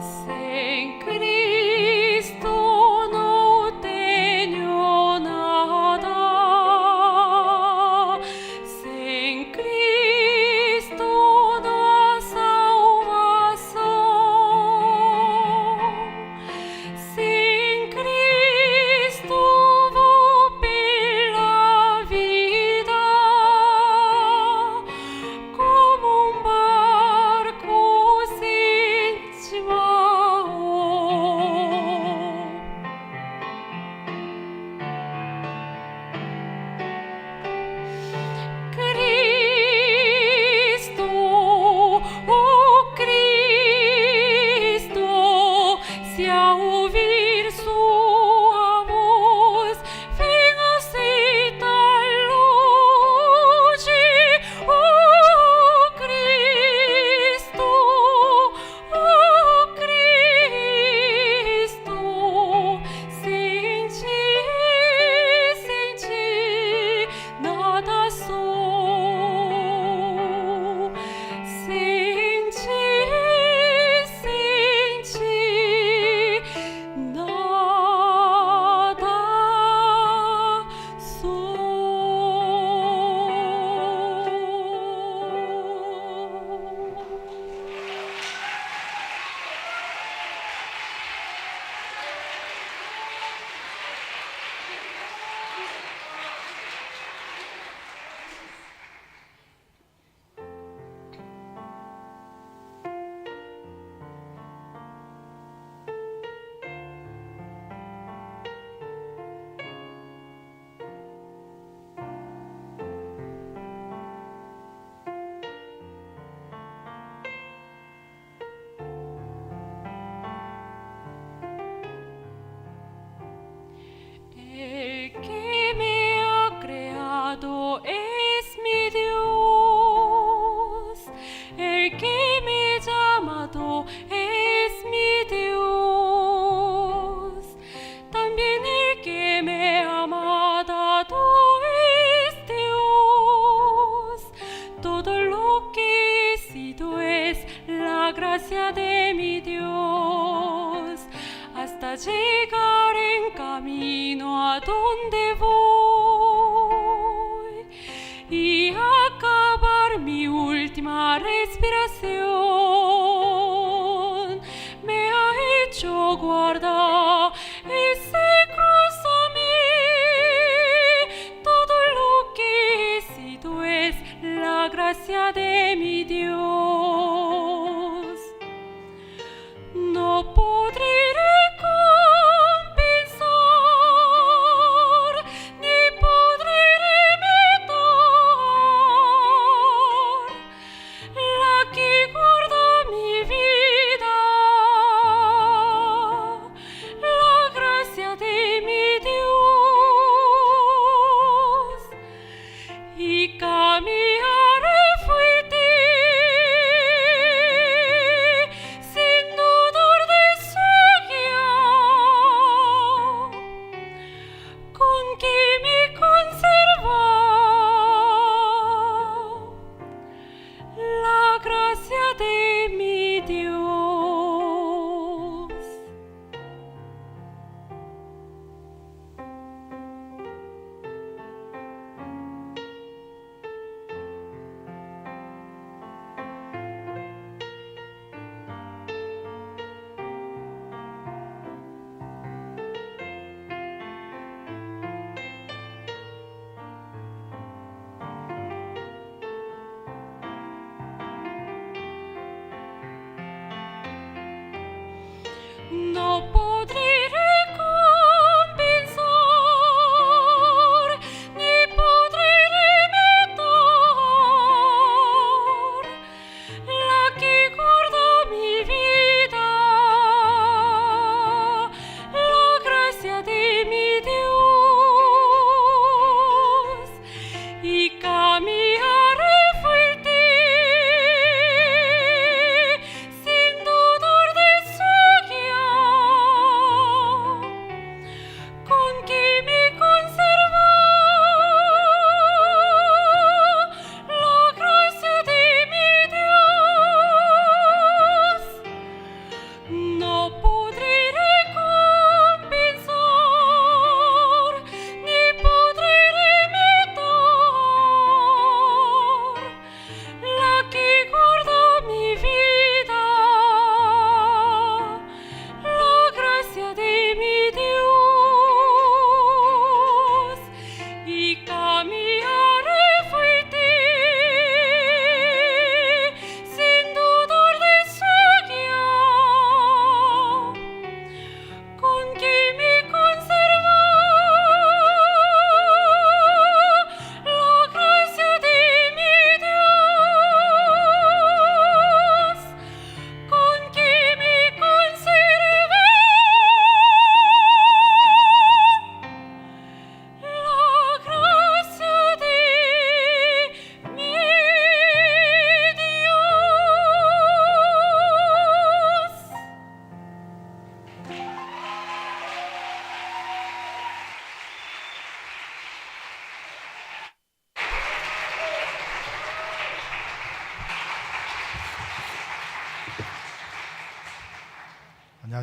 Sem Cristo não tenho nada. Sem Cristo não há salvação. Sem Cristo vou pela vida como barco sem timão. Cristo, oh Cristo, se a ouvir sua voz, vem aceitar-lo hoje. Oh Cristo, sem ti nada sou. Sem ti nada El que me ha creado es mi Dios. El que me ha llamado es mi Dios. También el que me ha amado es Dios. Todo lo que he sido es la gracia de mi Dios, hasta llegar en camino a donde voy y acabar mi última respiración. Me ha hecho guardar ese cruz a mí. Todo lo que he sido es la gracia de mi Dios. No podré recompensar, ni podré remediar la que guarda mi vida, la gracia de mi Dios. Y caminaré fuerte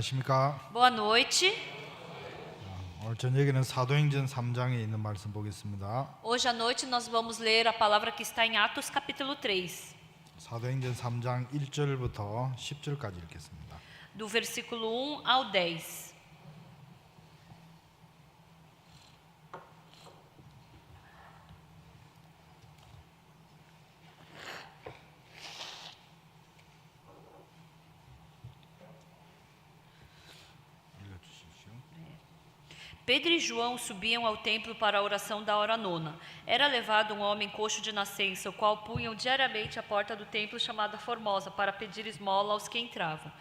안녕하십니까? Boa noite. 오늘 저녁에는 사도행전 3장에 있는 말씀 보겠습니다. Hoje à noite nós vamos ler a palavra que está em Atos capítulo 3, 사도행전 3장 1절부터 10절까지 읽겠습니다. do versículo 1 ao 10. 읽어주십시오. Pedro e João subiam ao templo para a oração da hora nona. Era levado um homem coxo de nascença, o qual punham diariamente à porta do templo chamada Formosa, para pedir esmola aos que entravam.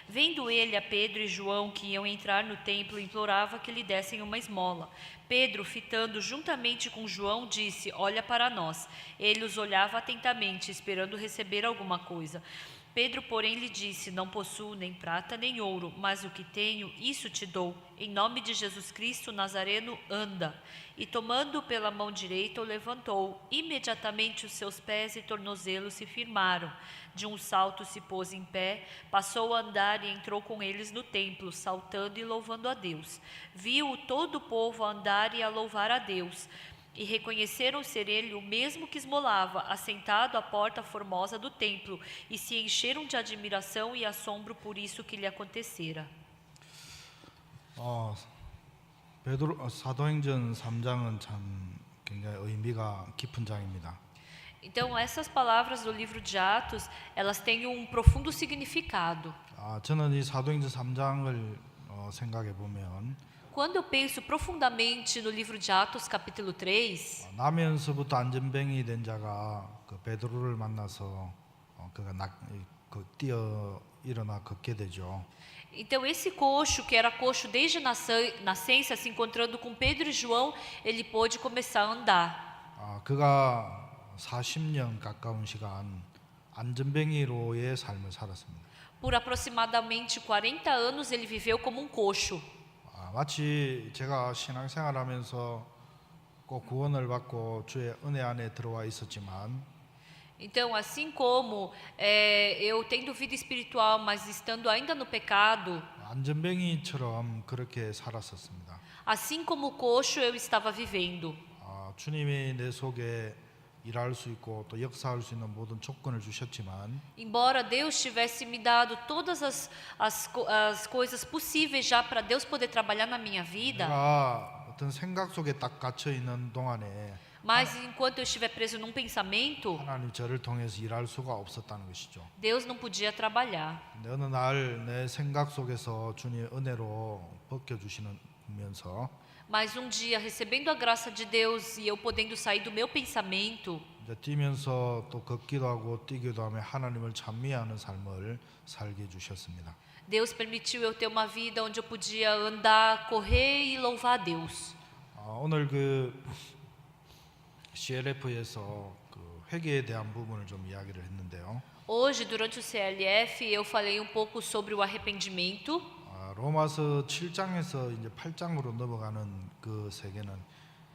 Vendo ele a Pedro e João que iam entrar no templo, implorava que lhe dessem uma esmola. Pedro, fitando juntamente com João, disse: Olha para nós. Ele os olhava atentamente, esperando receber alguma coisa. Pedro, porém, lhe disse: Não possuo nem prata nem ouro, mas o que tenho, isso te dou. Em nome de Jesus Cristo Nazareno, anda. E tomando-o pela mão direita, o levantou. Imediatamente os seus pés e tornozelos se firmaram. De um salto se pôs em pé, passou a andar e entrou com eles no templo, saltando e louvando a Deus. Viu todo o povo a andar e a louvar a Deus. E reconheceram ser ele o mesmo que esmolava, assentado à porta formosa do templo, e se encheram de admiração e assombro por isso que lhe acontecera. 사도행전 3장은 참 굉장히 의미가 깊은 장입니다. Então, essas palavras do livro de Atos, elas têm um profundo significado. 저는 이 사도행전 3장을 생각해 보면 Quando eu penso profundamente no livro de Atos, capítulo 3, 나면서부터 안전뱅이 된 자가 그 베드로를 만나서 그가 뛰어 일어나 걷게 되죠. então esse coxo, que era coxo desde a nascença, se encontrando com Pedro e João, ele pôde começar a andar. 그가 40년 가까운 시간 안전뱅이로의 삶을 살았습니다. Por aproximadamente 40 anos, ele viveu como um coxo. 마치 제가 신앙생활하면서 꼭 구원을 받고 주의 은혜 안에 들어와 있었지만 Então, assim como eu tendo vida espiritual, mas estando ainda no pecado, 안전뱅이처럼 그렇게 살았었습니다. assim como o coxo, eu estava vivendo. 주님이 내 속에 일할 수 있고 또 역사할 수 있는 모든 조건을 주셨지만 Embora Deus tivesse me dado todas as coisas possíveis já para Deus poder trabalhar na minha vida, 내가 어떤 생각 속에 딱 갇혀 있는 동안에 mas enquanto eu estiver preso num pensamento, 하나님 저를 통해서 일할 수가 없었다는 것이죠. Deus não podia trabalhar. 근데 어느 날 내 생각 속에서 주님의 은혜로 벗겨주시면서 Mas um dia, recebendo a graça de Deus e eu podendo sair do meu pensamento, 이제 뛰면서 또 걷기도 하고 뛰기도 하며 하나님을 찬미하는 삶을 살게 해주셨습니다. Deus permitiu eu ter uma vida onde eu podia andar, correr e louvar a Deus. 오늘 그 CLF에서 그 회개에 대한 부분을 좀 이야기를 했는데요. Hoje, durante o CLF, eu falei um pouco sobre o arrependimento. 로마서 7장에서 이제 8장으로 넘어가는 그 세계는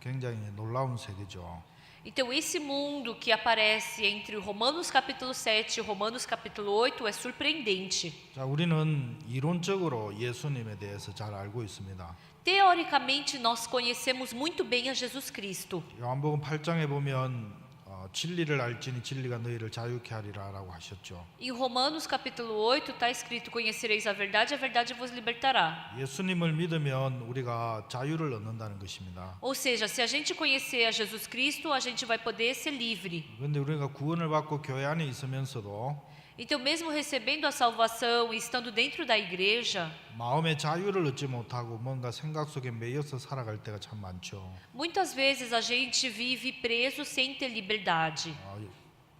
굉장히 놀라운 세계죠. Então, esse mundo que aparece entre Romanos capítulo 7 e Romanos capítulo 8 é surpreendente. 자, 우리는 이론적으로 예수님에 대해서 잘 알고 있습니다. Teoricamente, nós conhecemos muito bem a Jesus Cristo. 요한복음 8장에 보면 진리를 알지니 진리가 너희를 자유케 하리라라고 하셨죠. Em Romanos capítulo 8 está escrito: Conhecereis a verdade vos libertará. 예수님을 믿으면 우리가 자유를 얻는다는 것입니다. Ou seja, se a gente conhecer a Jesus Cristo, a gente vai poder ser livre. 그런데 우리가 구원을 받고 교회 안에 있으면서도 Então, mesmo recebendo a salvação e estando dentro da igreja, 마음의 자유를 얻지 못하고 뭔가 생각 속에 매여서 살아갈 때가 참 많죠. muitas vezes a gente vive preso sem ter liberdade.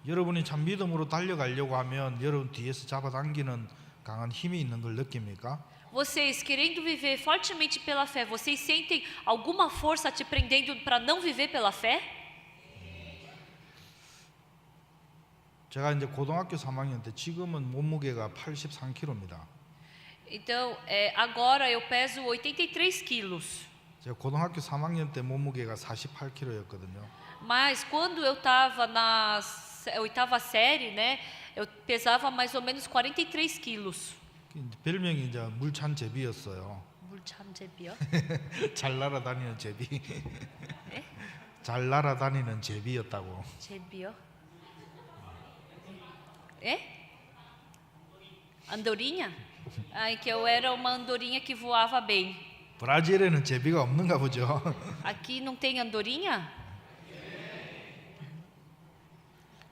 여러분이 참 믿음으로 달려가려고 하면 여러분 뒤에서 잡아당기는 강한 힘이 있는 걸 느낍니까? Vocês, querendo viver fortemente pela fé, vocês sentem alguma força te prendendo para não viver pela fé? 제가 이제 고등학교 3학년 때 지금은 몸무게가 83kg입니다. Então, agora eu peso 83 quilos. 제가 고등학교 3학년 때 몸무게가 48kg였거든요. Mas quando eu estava na oitava série, né, eu pesava mais ou menos 43 quilos. 별명이 이제 물찬 제비였어요. 물참제비요? 잘 날아다니는 제비. 네? 잘 날아다니는 제비였다고. 제비요? É? Andorinha? Ai, que eu era uma andorinha que voava bem. 브라질에는 제비가 없는가 보죠. Aqui não tem andorinha?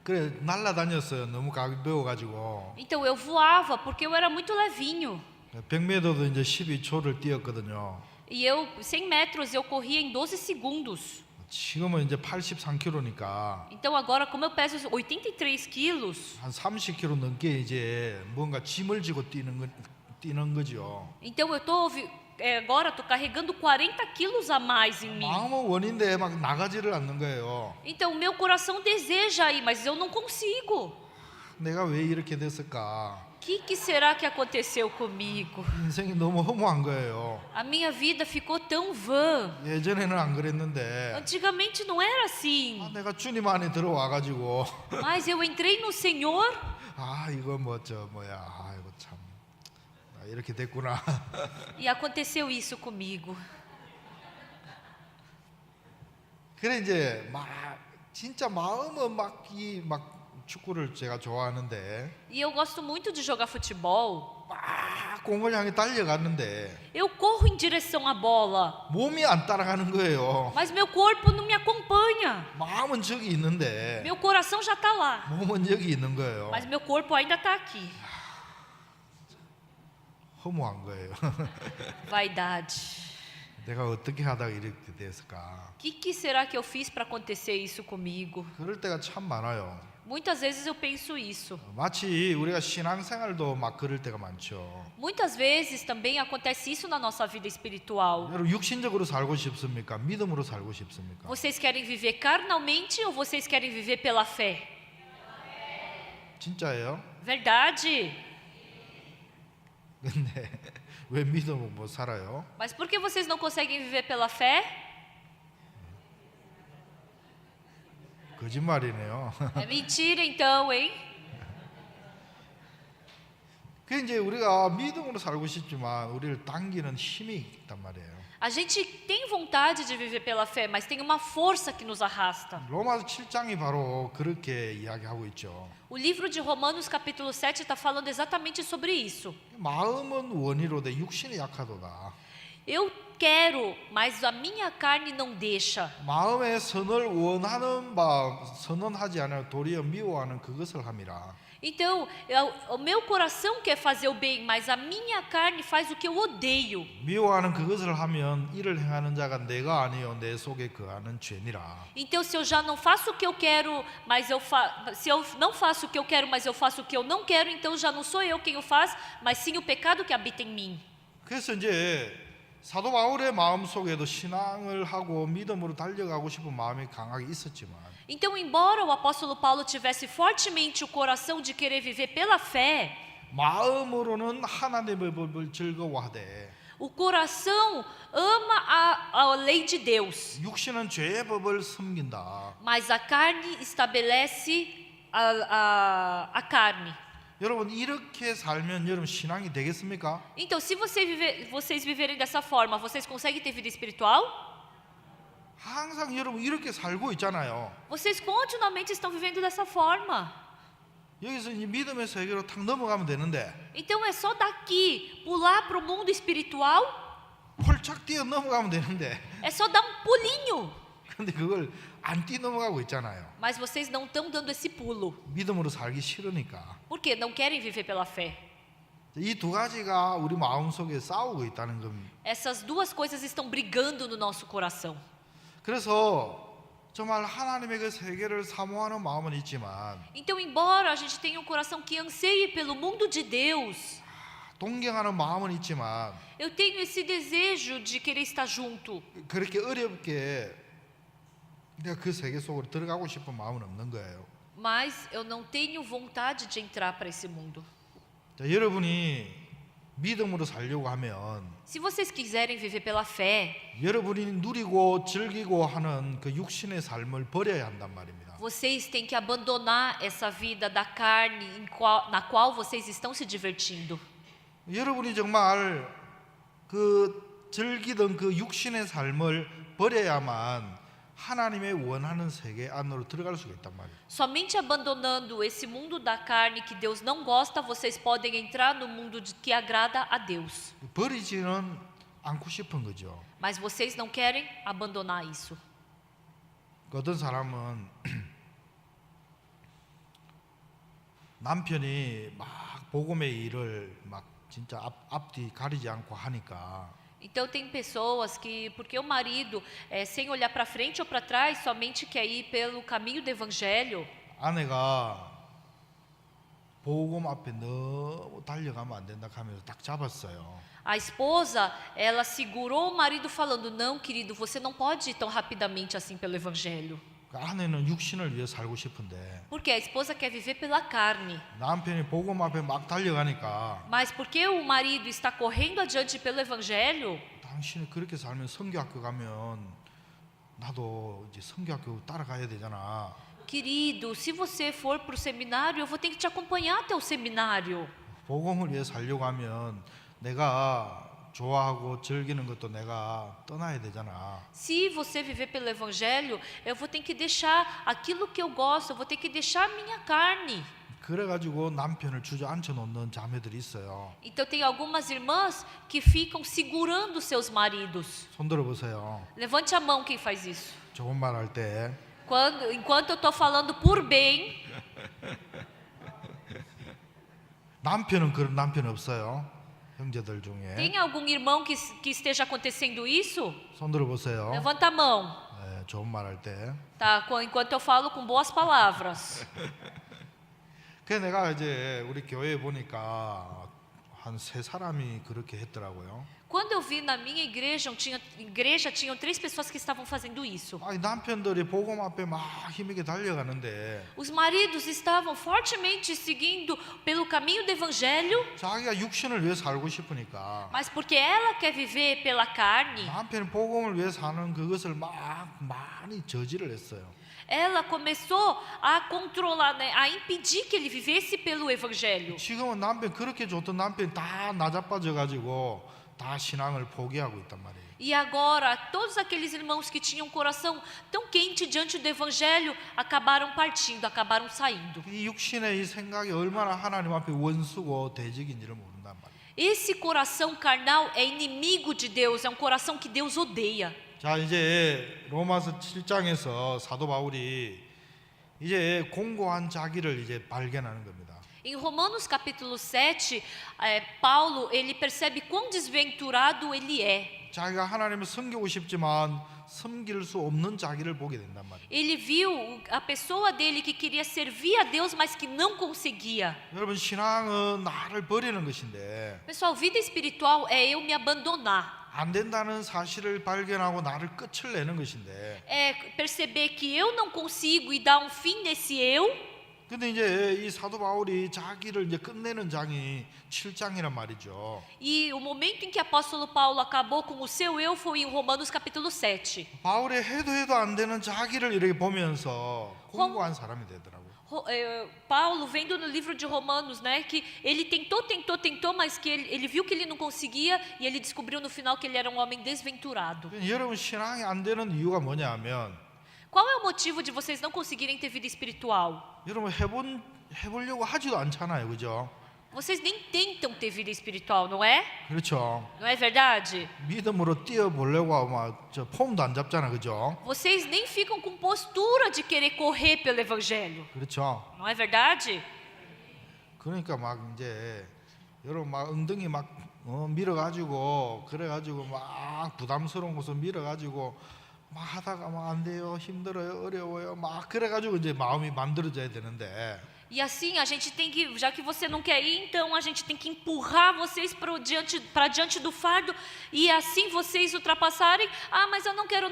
그래 날아다녔어요. 너무 가벼워가지고. Então eu voava porque eu era muito levinho. 100m도 이제 12초를 뛰었거든요. E eu, 100 metros, eu corria em 12 segundos. 지금은 이제 83kg니까 Então agora, como eu peso 83 quilos, 한 30kg 넘게 이제 뭔가 짐을 지고 뛰는 거죠. então eu tô agora tô carregando 40 quilos a mais em mim. 마음은 원인데 막 나가지를 않는 거예요. Então o meu coração deseja ir, mas eu não consigo. 내가 왜 이렇게 됐을까? O que será que aconteceu comigo? 인생이 너무 허무한 거예요. A minha vida ficou tão vã. 예전에는 안 그랬는데 Antigamente não era assim. 내가 주님 안에 들어와가지고 Mas eu entrei no Senhor 이거 이거 참 나 이렇게 됐구나. e aconteceu isso comigo. 그래 이제 막 진짜 마음은 막 축구를 제가 좋아하는데 E eu gosto muito de jogar futebol. 막 공을 향해 달려갔는데 Eu corro em direção à bola, 몸이 안 따라가는 거예요. mas meu corpo não me acompanha. 마음은 저기 있는데 Meu coração já está lá, 몸은 여기 있는 거예요. mas meu corpo ainda está aqui. 허무한 거예요. Vaidade. 내가 어떻게 하다가 이렇게 됐을까? O que será que eu fiz para acontecer isso comigo? 그럴 때가 참 많아요. Muitas vezes eu penso isso. 마치 우리가 신앙생활도 막 그럴 때가 많죠. Muitas vezes também acontece isso na nossa vida espiritual. 여러분 육신적으로 살고 싶습니까? 믿음으로 살고 싶습니까? Vocês querem viver carnalmente ou vocês querem viver pela fé? 진짜예요? Verdade. 근데 왜 믿음으로 못 살아요? Mas por que vocês não conseguem viver pela fé? 거짓말이네요. É mentira então, hein? 그 이제 우리가 믿음으로 살고 싶지만 우리를 당기는 힘이 있단 말이에요. A gente tem vontade de viver pela fé, mas tem uma força que nos arrasta. 로마서 7장이 바로 그렇게 이야기하고 있죠. O livro de Romanos capítulo 7 está falando exatamente sobre isso. 마음은 원이로되 육신이 약하도다. Eu quero, mas a minha carne não deixa. 마음의 선을 원하는 바 선언하지 않아 도리어 미워하는 그것을 함이라. Então, o meu coração quer fazer o bem, mas a minha carne faz o que eu odeio. 미워하는 그것을 하면 이를 행하는 자가 내가 아니요 내 속에 거하는 죄니라. Então, se eu já não faço o que eu quero, se eu não faço o que eu quero, mas eu faço o que eu não quero, então já não sou eu quem o faz, mas sim o pecado que habita em mim. 그래서 이제 사도 바울의 마음 속에도 신앙을 하고 믿음으로 달려가고 싶은 마음이 강하게 있었지만 Então, embora o apóstolo Paulo tivesse fortemente o coração de querer viver pela fé, 마음으로는 하나님의 법을 즐거워하되 o coração ama a lei de Deus, 육신은 죄의 법을 섬긴다. mas a carne estabelece a carne. 여러분 이렇게 살면 여러분 신앙이 되겠습니까? Então, se vocês viverem dessa forma, vocês conseguem ter vida espiritual? 항상 여러분 이렇게 살고 있잖아요. Vocês continuamente estão vivendo dessa forma. 여기서 이 믿음의 세계로 탁 넘어가면 되는데 Então é só daqui pular para o mundo espiritual, 폴착 뛰어 넘어가면 되는데 é só dar um pulinho. 근데 그걸 안 뛰어 넘어가고 있잖아요. Mas vocês não estão dando esse pulo. 믿음으로 살기 싫으니까. Por quê? Não querem viver pela fé. 이 두 가지가 우리 마음속에 싸우고 있다는 겁니다. Essas duas coisas estão brigando no nosso coração. 그래서 정말 하나님의 그 세계를 사모하는 마음은 있지만 Então, embora a gente tenha um coração que anseie pelo mundo de Deus, 동경하는 마음은 있지만 eu tenho esse desejo de querer estar junto. 그렇게 어렵게 내가 그 세계 속으로 들어가고 싶은 마음은 없는 거예요. Mas eu não tenho vontade de entrar para esse mundo. 자, 여러분이 믿음으로 살려고 하면 Se vocês quiserem viver pela fé, 여러분이 누리고 즐기고 하는 그 육신의 삶을 버려야 한단 말입니다. vocês têm que abandonar essa vida da carne na qual vocês estão se divertindo. 여러분이 정말 그 즐기던 그 육신의 삶을 버려야만 하나님의 원하는 세계 안으로 들어갈 수가 있단 말이에요. Somente abandonando esse mundo da carne que Deus não gosta, vocês podem entrar no mundo que agrada a Deus. 버리지는 않고 싶은 거죠. Mas vocês não querem abandonar isso. 어떤 사람은 남편이 막 복음의 일을 막 진짜 앞뒤 가리지 않고 하니까 Então tem pessoas que, porque o marido, sem olhar para frente ou para trás, somente quer ir pelo caminho do evangelho, 아내가 복음 앞에 너무 달려가면 안 된다 하면서 딱 잡았어요. a esposa, ela segurou o marido falando, não, querido, você não pode ir tão rapidamente assim pelo evangelho. 그 아내는 육신을 위해 살고 싶은데 Porque a esposa quer viver pela carne. 남편이 복음 앞에 막 달려가니까 Mas porque o marido está correndo adiante pelo evangelho, 당신이 그렇게 살면 성교학교 가면 나도 이제 성교학교 따라가야 되잖아. querido, se você for para o seminário, eu vou ter que te acompanhar até o seminário. 복음을 위해 살려고 하면 내가 좋아하고 즐기는 것도 내가 떠나야 되잖아. Se você viver pelo evangelho, eu vou ter que deixar aquilo que eu gosto, eu vou ter que deixar a minha carne. 그래가지고 남편을 주저앉혀 놓는 자매들이 있어요. Então tem algumas irmãs que ficam segurando seus maridos. 손 들어보세요. Levante a mão quem faz isso. 좋은 말 할 때 Enquanto eu estou falando por bem, 남편은 그런 남편 없어요? 형제들 중에 tem algum irmão que esteja acontecendo isso? 손 들어보세요. Levanta a mão. 네, 좋은 말 할 때. Tá? Enquanto eu falo com boas palavras. 그래서 내가 이제 우리 교회에 보니까 한 3사람이 그렇게 했더라고요. Quando eu vi na minha igreja, tinham 3 pessoas que estavam fazendo isso. 아니 남편들이 복음 앞에 막 힘있게 달려가는데 Os maridos estavam fortemente seguindo pelo caminho do evangelho, 자기가 육신을 위해 살고 싶으니까 mas porque ela quer viver pela carne, 남편이 복음을 위해 사는 그것을 막 많이 저지를 했어요. ela começou a controlar, né, a impedir que ele vivesse pelo evangelho. 지금은 남편 그렇게 좋던 남편이 다 나자빠져가지고 다 신앙을 포기하고 있단 말이에요. E agora, todos aqueles irmãos que tinham um coração tão quente diante do evangelho acabaram partindo, acabaram saindo. 이 육신의 이 생각이 얼마나 하나님 앞에 원수고 대적인지를 모른단 말이에요. Esse coração carnal é inimigo de Deus, é um coração que Deus odeia. 자, 이제 로마서 7장에서 사도 바울이 이제 공고한 자기를 이제 발견하는 겁니다. Em Romanos capítulo 7, Paulo, ele percebe quão desventurado ele é. 자기가 하나님을 섬기고 싶지만 섬길 수 없는 자기를 보게 된단 말이에요. Ele viu a pessoa dele que queria servir a Deus, mas que não conseguia. 여러분 신앙은 나를 버리는 것인데 Pessoal, vida espiritual é eu me abandonar. 안 된다는 사실을 발견하고 나를 끝을 내는 것인데 É perceber que eu não consigo e dar um fim nesse eu. 근데 이제 이 사도 바울이 자기를 이제 끝내는 장이 7장이란 말이죠. E o momento em que o apóstolo Paulo acabou com o seu eu foi em Romanos capítulo 7. 바울의 해도 안 되는 자기를 이렇게 보면서 공고한 사람이 되더라고요. Paulo vendo no livro de Romanos, né, que ele tentou, mas que ele viu que ele não conseguia e ele descobriu no final que ele era um homem desventurado. 여러분 신앙이 안 되는 이유가 뭐냐면 Qual é o motivo de vocês não conseguirem ter vida espiritual? 여러분 해보려고 하지도 않잖아요, 그죠? Vocês nem tentam ter vida espiritual, não é? 그렇죠. Não é verdade? 믿음으로 뛰어보려고 하고 막저 폼도 안 잡잖아, 그죠? Vocês nem ficam com postura de querer correr pelo evangelho, 그렇죠. não é verdade? 그러니까 막 이제 여러분 막 엉덩이 막 밀어가지고 그래가지고 막 부담스러운 곳을 밀어가지고 막 하다가 막 안 돼요, 힘들어요, 어려워요, 막 그래가지고 이제 마음이 만들어져야 되는데. E assim a gente tem que, já que você não quer ir, então a gente tem que empurrar vocês para diante do fardo e assim vocês ultrapassarem. Ah, mas eu não quero.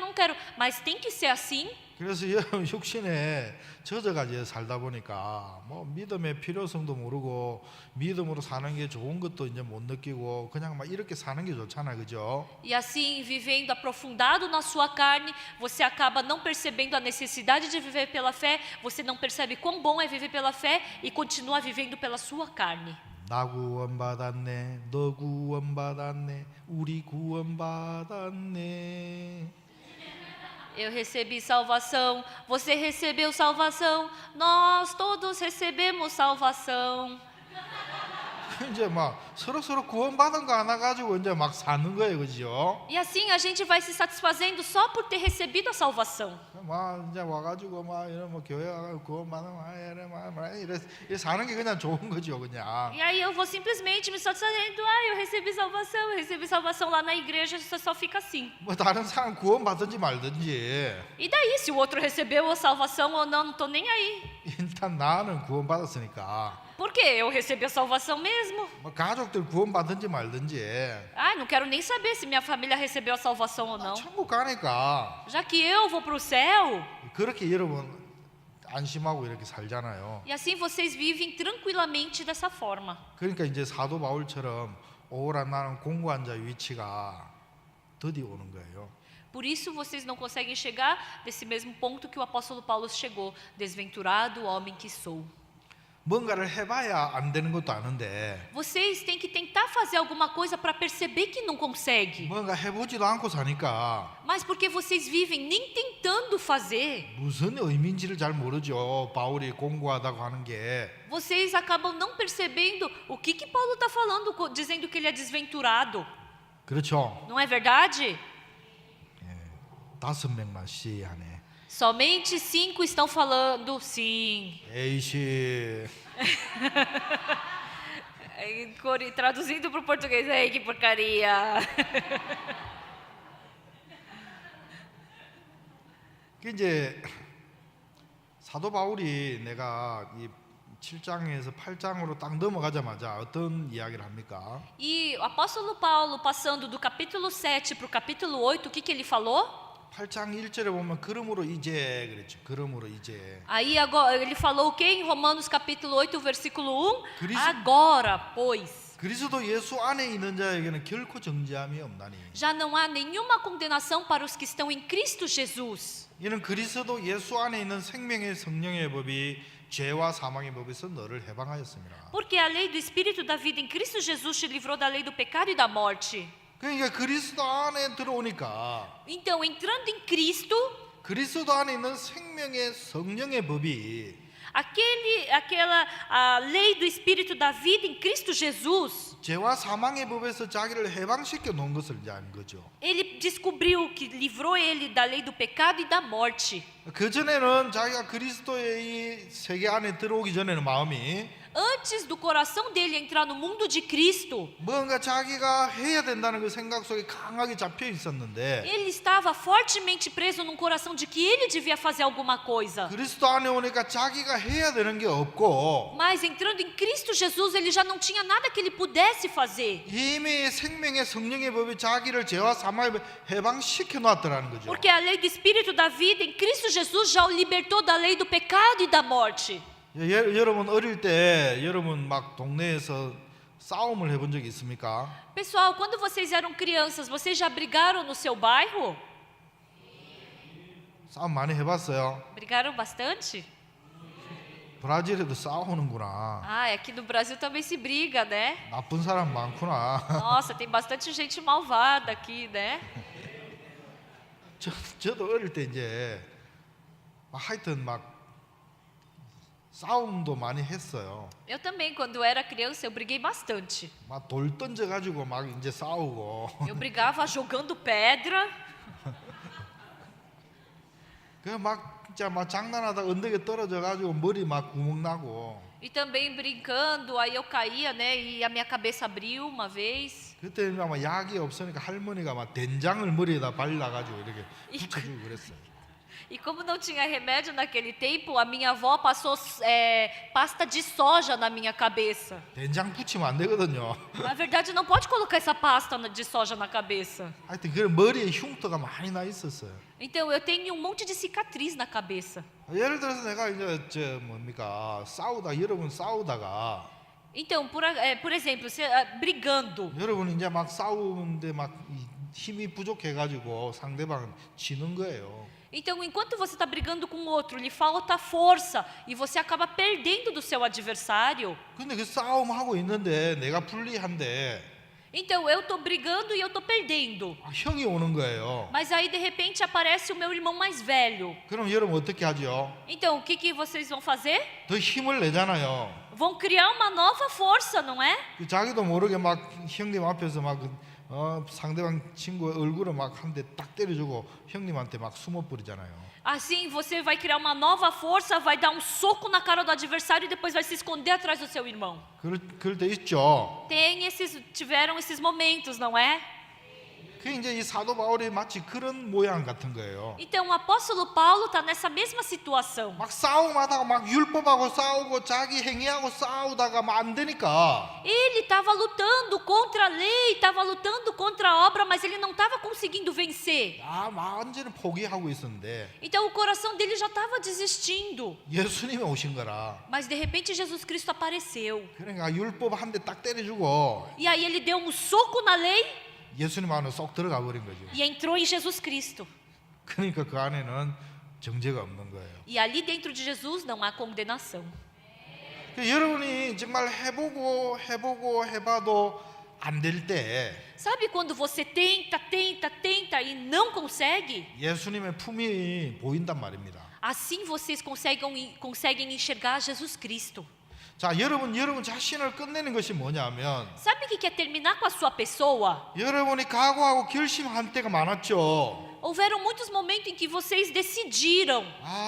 Mas tem que ser assim. 그래서 여러분 육신에 젖어가지고 살다 보니까 뭐 믿음의 필요성도 모르고 믿음으로 사는 게 좋은 것도 이제 못 느끼고 그냥 막 이렇게 사는 게 좋잖아, 그죠? E assim, vivendo aprofundado na sua carne, você acaba não percebendo a necessidade de viver pela fé, você não percebe quão bom é viver pela fé e continua vivendo pela sua carne. 나 구원받았네, 너 구원받았네, 우리 구원받았네. Eu recebi salvação, você recebeu salvação, nós todos recebemos salvação. 이제 막 서로 구원받은 거 하나 가지고 이제 막 사는 거예요, 그죠? E assim a gente vai se satisfazendo só por ter recebido a salvação. 막 이제 와가지고 막 이런 뭐 교회 와가지고 구원받은 이래 사는 게 그냥 좋은 거죠, 그냥. E aí eu vou simplesmente me satisfazendo, eu recebi salvação lá na igreja, você só fica assim. 뭐 다른 사람 구원받든지 말든지 E daí, se o outro recebeu a salvação ou não tô nem aí. 일단 나는 구원받았으니까. Porque eu recebi a salvação mesmo. 뭐 가족들 구원받든지 말든지 Não quero nem saber se minha família recebeu a salvação ou não. 천국 가니까 Já que eu vou para o céu, 그렇게 여러분 안심하고 이렇게 살잖아요. e assim vocês vivem tranquilamente dessa forma. 그러니까 이제 사도 바울처럼 오라 나는 공고한 자의 위치가 드디어 오는 거예요. Por isso vocês não conseguem chegar nesse mesmo ponto que o apóstolo Paulo chegou. Desventurado homem que sou. 뭔가를 해봐야 안 되는 것도 아는데 Vocês têm que tentar fazer alguma coisa para perceber que não consegue. 뭔가 해보지도 않고 사니까 Mas porque vocês vivem nem tentando fazer, 무슨 의미인지를 잘 모르죠. 바울이 공고하다고 하는 게 vocês acabam não percebendo o que Paulo está falando, dizendo que ele é desventurado. 그렇죠. Não é verdade? 5명만 시하네. Somente 5 estão falando sim. 에이씨. Traduzindo para o português, ei, que porcaria. 그 이제 사도 바울이 내가 이 7장에서 8장으로 딱 넘어가자마자 어떤 이야기를 합니까? E o apóstolo Paulo, passando do capítulo 7 para o capítulo 8, o que ele falou? 8장 1절에 보면 그러므로 이제 그랬죠. 그러므로 이제. Aí agora, ele falou o que em Romanos capítulo 8, versículo 1? Cristo- Agora, pois, 그리스도 예수 안에 있는 자에게는 결코 정죄함이 없나니. já não há nenhuma condenação para os que estão em Cristo Jesus. 이는 그리스도 예수 안에 있는 생명의 성령의 법이 죄와 사망의 법에서 너를 해방하였습니다. Porque a lei do Espírito da vida em Cristo Jesus te livrou da lei do pecado e da morte. 그러니까 그리스도 안에 들어오니까 Então, entrando em Cristo, 그리스도 안에 있는 생명의 성령의 법이 a lei do Espírito da vida em Cristo Jesus, 죄와 사망의 법에서 자기를 해방시켜 놓은 것을 이제 안 거죠. ele descobriu que livrou ele da lei do pecado e da morte. 그 전에는 자기가 그리스도의 이 세계 안에 들어오기 전에는 마음이 Antes do coração dele entrar no mundo de Cristo, 뭔가 자기가 해야 된다는 그 생각 속에 강하게 잡혀 있었는데 ele estava fortemente preso num coração de que ele devia fazer alguma coisa. 그리스도 안에 오니까 자기가 해야 되는 게 없고 Mas entrando em Cristo Jesus, ele já não tinha nada que ele pudesse fazer. 이미 생명의 성령의 법이 자기를 죄와 사망의 법에 해방시켜 놨더라는 거죠. Porque a lei do Espírito da vida em Cristo Jesus já o libertou da lei do pecado e da morte. 여러분 어릴 때 여러분 막 동네에서 싸움을 해본 적 있습니까? Pessoal, quando vocês eram crianças, vocês já brigaram no seu bairro? 싸움 많이 해봤어요. Brigaram bastante? 브라질에도 싸우는구나. Aqui no Brasil também se briga, né? 나쁜 사람 많구나. Nossa, tem bastante gente malvada aqui, né? 저도 어릴 때 이제 막 하여튼 막 싸움도 많이 했어요. Eu também, quando era criança, eu briguei bastante. 막 돌 던져가지고 막 이제 싸우고. Eu brigava jogando pedra. 그막 진짜 막 장난하다 언덕에 떨어져가지고 머리 막 구멍 나고. E também brincando, aí eu caía, né? E a minha cabeça abriu uma vez. 그때 막 약이 없으니까 할머니가 막 된장을 머리에다 발라가지고 이렇게 붙여주고 그랬어요. E como não tinha remédio naquele tempo, a minha avó passou pasta de soja na minha cabeça. 된장 붙이면 안 되거든요. Na verdade, não pode colocar essa pasta de soja na cabeça. 하여튼 그 머리에 흉터가 많이 나 있었어요. Então, eu tenho um monte de cicatriz na cabeça. 예를 들어서 내가 이제 저 뭡니까 여러분 싸우다가 Então, por exemplo, brigando. 여러분 이제 막 싸우는데 막 힘이 부족해가지고 상대방은 지는 거예요. Então, enquanto você está brigando com o outro, lhe falta força e você acaba perdendo do seu adversário. 근데 그 싸움하고 있는데 내가 불리한데 Então, eu estou brigando e eu estou perdendo. 형이 오는 거예요. Mas aí, de repente, aparece o meu irmão mais velho. 그럼 여러분 어떻게 하죠? Então, o que vocês vão fazer? 더 힘을 내잖아요. Vão criar uma nova força, não é? 그 자기도 모르게 막 형님 앞에서 막 상대방 친구 얼굴을 막 한 대 딱 때려주고 형님한테 막 숨어버리잖아요. Assim, você vai criar uma nova força, vai dar um soco na cara do adversário e depois vai se esconder atrás do seu irmão. 그럴 때 있죠. Tiveram esses momentos, não é? 그 이제 이 사도 바울이 마치 그런 모양 같은 거예요. Então, o apóstolo Paulo está nessa mesma situação. 막 싸움하다가 막 율법하고 싸우고 자기 행위하고 싸우다가 막 안 되니까 Ele estava lutando contra a lei, estava lutando contra a obra, mas ele não estava conseguindo vencer. 완전히 포기하고 있었는데 Então, o coração dele já estava desistindo. 예수님이 오신 거라. Mas, de repente, Jesus Cristo apareceu. 그러니까 율법 한 대 딱 때려주고 E aí ele deu um soco na lei 예수님 안에 쏙 들어가 버린 거죠. e entrou em Jesus Cristo. 그러니까 그 안에는 정죄가 없는 거예요. E ali dentro de Jesus não há condenação. 여러분이 정말 해보고 해봐도 안 될 때 Sabe quando você tenta e não consegue? 예수님의 품이 보인단 말입니다. Assim vocês conseguem enxergar Jesus Cristo. 자, 여러분 자신을 끝내는 것이 뭐냐면 Sabe o que é terminar com a sua pessoa? 여러분이 각오하고 결심한 때가 많았죠. Houveram muitos momentos em que vocês decidiram: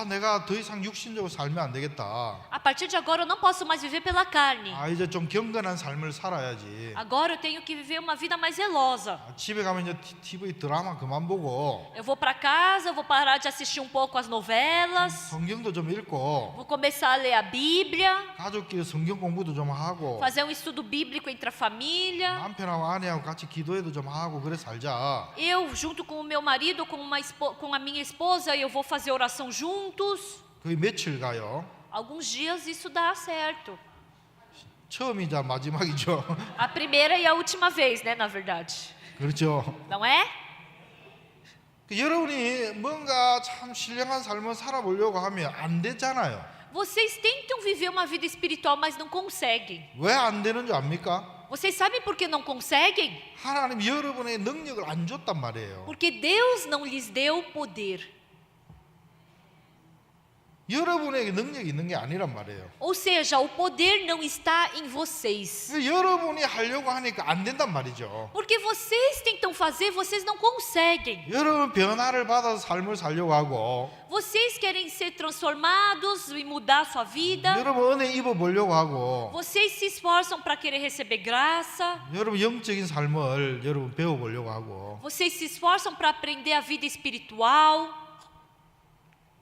내가 더 이상 육신적으로 살면 안 되겠다. a partir de agora eu não posso mais viver pela carne. 이제 좀 경건한 삶을 살아야지. Agora eu tenho que viver uma vida mais zelosa. 집에 가면 이제 TV 드라마 그만 보고 Eu vou para casa, eu vou parar de assistir um pouco as novelas, 성경도 좀 읽고 vou começar a ler a Bíblia, 가족끼리 성경 공부도 좀 하고 fazer um estudo bíblico entre a família. 남편하고 아내하고 같이 기도회도 좀 하고 그래 살자. Eu, junto com o meu marido, com a minha esposa, eu vou fazer oração juntos. 거의 며칠 가요. Alguns dias isso dá certo. 처음이자 마지막이죠. A primeira e a última vez, né, na verdade. 그렇죠. Não é? 여러분이 뭔가 참 신령한 삶을 살아보려고 하면 안 되잖아요. Vocês tentam viver uma vida espiritual, mas não conseguem. 왜 안 되는 줄 압니까? Vocês sabem por que não conseguem? 하나님 여러분의 능력을 안 줬단 말이에요. Porque Deus não lhes deu poder. 여러분에게 능력이 있는 게 아니란 말이에요. Ou seja, o poder não está em vocês. 여러분이 하려고 하니까 안 된단 말이죠. Porque vocês tentam fazer, vocês não conseguem. 여러분 변화를 받아서 삶을 살려고 하고 Vocês querem ser transformados e mudar a sua vida. 여러분 은혜 입어보려고 하고 Vocês se esforçam para querer receber graça. 여러분 영적인 삶을 여러분 배워보려고 하고 Vocês se esforçam para aprender a vida espiritual.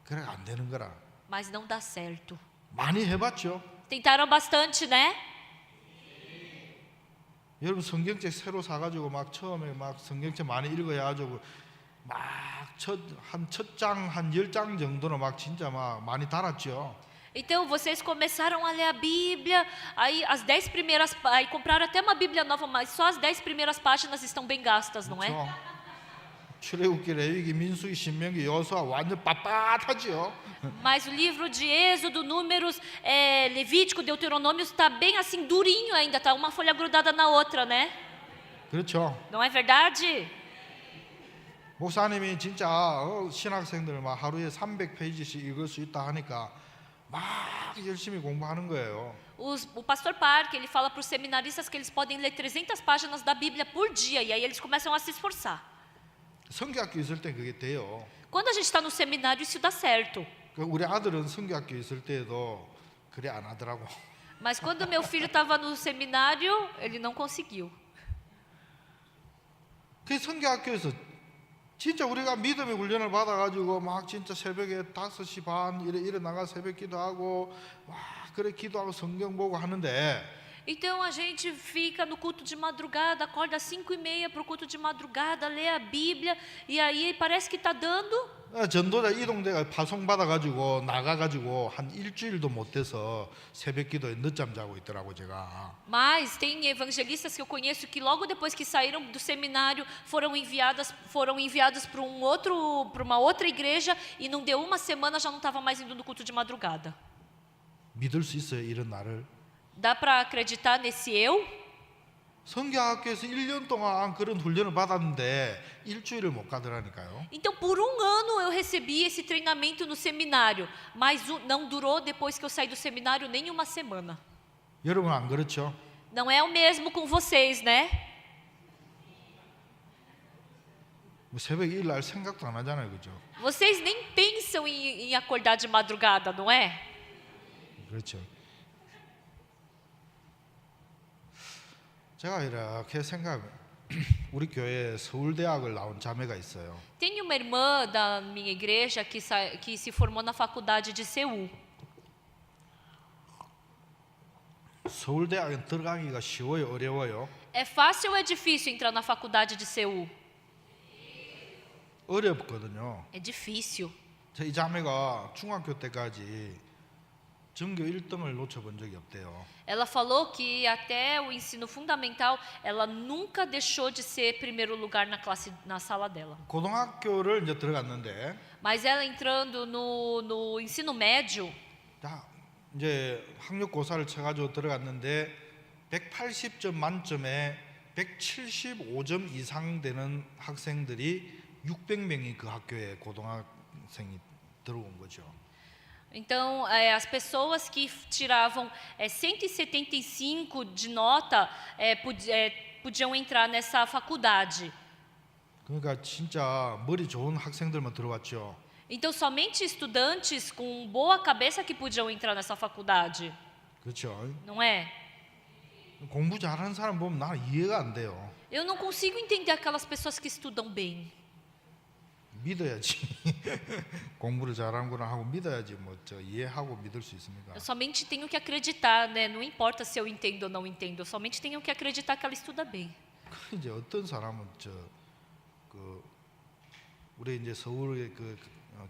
그래 안 되는 거라. Mas não dá certo. 많이 해봤죠. Tentaram bastante, né? 여러분 성경책 새로 사가지고 막 처음에 막 성경책 많이 읽어야 가지고 막 첫 장 한 10장 정도는 막 진짜 막 많이 달았죠. Então vocês começaram a ler a Bíblia, aí as 10 primeiras, aí compraram até uma Bíblia nova, mas só as 10 primeiras páginas estão bem gastas, não é? 그렇죠. 출애굽기, 레위기, 민수기, 신명기, 여호수아 완전 빳빳하죠. Mas o livro de Êxodo, Números, Levítico, Deuteronômio está bem assim durinho ainda, tá uma folha grudada na outra, né? 그렇죠. Não é verdade? 목사님이 진짜 신학생들 막 하루에 300페이지씩 읽을 수 있다 하니까 막 열심히 공부하는 거예요. O pastor Park, ele fala para os seminaristas que eles podem ler 300 páginas da Bíblia por dia, e aí eles começam a se esforçar. 성경학교 있을 때 그게 돼요. Quando a gente está no seminário, isso dá certo. 우리 아들은 성경학교 있을 때도 그래 안 하더라고. Mas quando meu filho estava no seminário, ele não conseguiu. 그 성경학교에서 진짜 우리가 믿음의 훈련을 받아가지고 막 진짜 새벽에 5시 반 일어나가 새벽 기도하고 와 그래 기도하고 성경 보고 하는데 Então a gente fica no culto de madrugada, acorda às 5:30 para o culto de madrugada, lê a Bíblia, e aí parece que está dando, 전도자 이동대가 파송받아가지고 나가가지고 한 일주일도 못 돼서 새벽기도에 늦잠 자고 있더라고 제가. Mas tem evangelistas que eu conheço que logo depois que saíram do seminário foram enviados para uma outra igreja e não deu uma semana já não estava mais indo no culto de madrugada. 믿을 수 있어요 이런 나를? Dá para acreditar nesse eu? 성경학교에서 1년 동안 그런 훈련을 받았는데 일주일을 못 가더라니까요. Então, por um ano eu recebi esse treinamento no seminário, mas não durou depois que eu saí do seminário nem uma semana. 여러분 안 그렇죠? Não é o mesmo com vocês, né? 뭐 새벽 일날 생각도 안 하잖아요, 그죠? Vocês nem pensam em acordar de madrugada, não é? 그렇죠. 제가 이렇게 우리 교회에 서울대학을 나온 자매가 있어요. Tem uma irmã da minha igreja que se formou na faculdade de Seul. 서울대학에 들어가기가 쉬워요, 어려워요? É fácil ou é difícil entrar na faculdade de Seul? 어렵거든요. É difícil. 이 자매가 중학교 때까지 전교 1등을 놓쳐본 적이 없대요. Ela falou que até o ensino fundamental ela nunca deixou de ser primeiro lugar na sala dela. 고등학교를 이제 들어갔는데, Mas ela entrando no ensino médio, 자, 이제 학력고사를 쳐가지고 들어갔는데 180점 만점에 175점 이상 되는 학생들이 600명이 그 학교에 고등학생이 들어온 거죠. então as pessoas que tiravam 175 de nota podiam entrar nessa faculdade. 그러니까 진짜 머리 좋은 학생들만 들어왔죠. Então somente estudantes com boa cabeça que podiam entrar nessa faculdade, 그렇죠. não é? 공부 잘하는 사람 보면 나는 이해가 안 돼요. Eu não consigo entender aquelas pessoas que estudam bem. 믿어야지. 공부를 잘하는구나 하고 믿어야지 뭐 저 이해하고 믿을 수 있습니까? Eu somente tenho que acreditar, né? Não importa se eu entendo ou não entendo, eu somente tenho que acreditar que ela estuda bem. 이제 어떤 사람은 우리 이제 서울의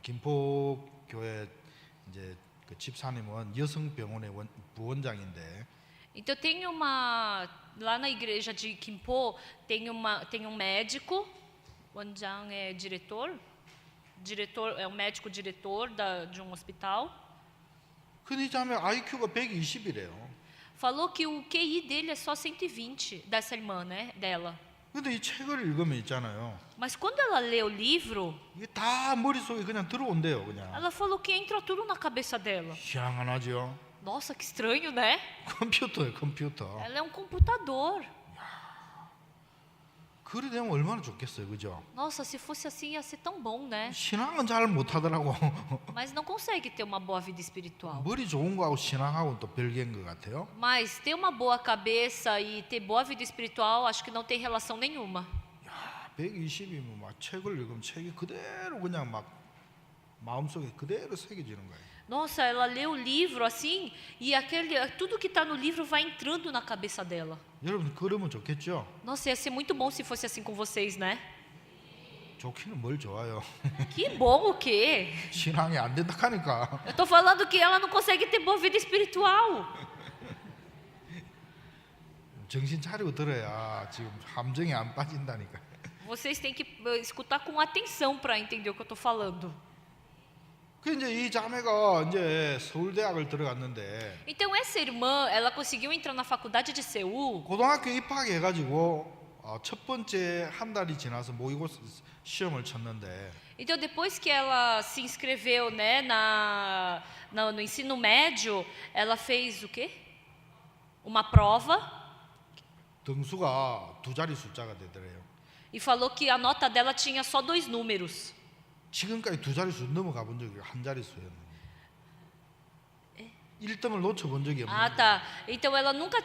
김포 교회 이제 그 집사님은 여성병원의 부원장인데. Então tem lá na igreja de Kimpo tem um médico, 원장 é diretor é um médico diretor de um hospital. 근데 자매 IQ가 120이래요. Falou que o QI dele é só 120 dessa irmã, né, dela. 근데 이 책을 읽으면 있잖아요. Mas quando ela lê o livro, 이게 다 머릿속에 그냥 들어온대요, 그냥. ela falou que entra tudo na cabeça dela. 희한하죠. Nossa, que estranho, né? 컴퓨터예요, 컴퓨터. Ela é um computador. 그래 되면 얼마나 좋겠어요, 그죠? Nossa, se fosse assim ia ser tão bom, né? 신앙은 잘 못하더라고. Mas não consegue ter uma boa vida espiritual. 머리 좋은 거하고 신앙하고는 또 별개인 것 같아요. Mas ter uma boa cabeça e ter boa vida espiritual, acho que não tem relação nenhuma. 120이면 막 책을 읽으면 책이 그대로 그냥 막 마음속에 그대로 새겨지는 거예요. Nossa, ela lê o livro assim e tudo que está no livro vai entrando na cabeça dela. 여러분 그러면 좋겠죠? Nossa, ia ser muito bom se fosse assim com vocês, né? 좋기는 뭘 좋아요. Que bom o quê? 신앙이 안 된다 하니까. Eu tô falando que ela não consegue ter boa vida espiritual. 정신 차리고 들어야 지금 함정에 안 빠진다니까. Vocês têm que escutar com atenção para entender o que eu tô falando. 그 이제 이 자매가 이제 서울대학을 들어갔는데 Então essa irmã, ela conseguiu entrar na faculdade de Seul. 고등학교 입학해가지고 첫 번째 한 달이 지나서 모의고사 시험을 쳤는데 Então depois que ela se inscreveu, né, no ensino médio, ela fez o quê? Uma prova 등수가 두 자리 숫자가 되더래요. e falou que a nota dela tinha só 2 números. 지금까지 두 자릿수 넘어가 본 적이 한 자릿수였는데 1등을 놓쳐본 적이 없는 Ah, tá. Então ela nunca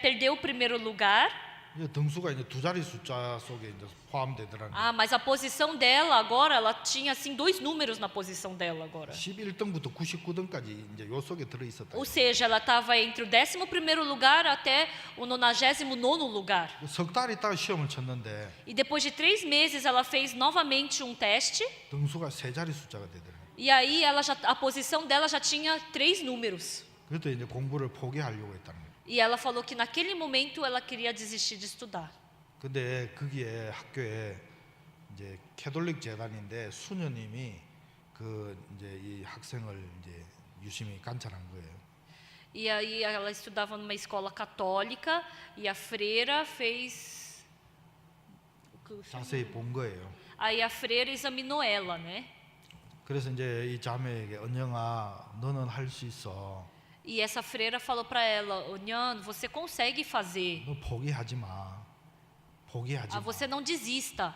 perdeu o primeiro lugar 이제 등수가 이제 두 자리 숫자 속에 이제 포함되더라는 거예요. Ah, mas a posição dela agora, ela tinha assim 2 números na posição dela agora. 11등부터 99등까지 이제 요 속에 들어 있었다. Ou seja, ela estava entre o 11º lugar até o 99º lugar. 석 달 있다가 시험을 쳤는데 E depois de 3 meses ela fez novamente um teste. 등수가 세 자리 숫자가 되더라고요. E aí a posição dela já tinha 3 números. 그때 이제 공부를 포기하려고 했다는 거예요. E ela falou que naquele momento ela queria desistir de estudar. 근데 거기에 학교에 이제 캐톨릭 재단인데 수녀님이 그 이제 이 학생을 이제 유심히 관찰한 거예요. E aí ela estudava numa escola católica e a freira fez. 자세히 본 거예요. Aí a freira examinou ela, né? 그래서 이제 이 자매에게 은영아, 너는 할 수 있어. E essa freira falou para ela: Onhan, você consegue fazer. 너 포기하지 마. 포기하지 마. Você não desista.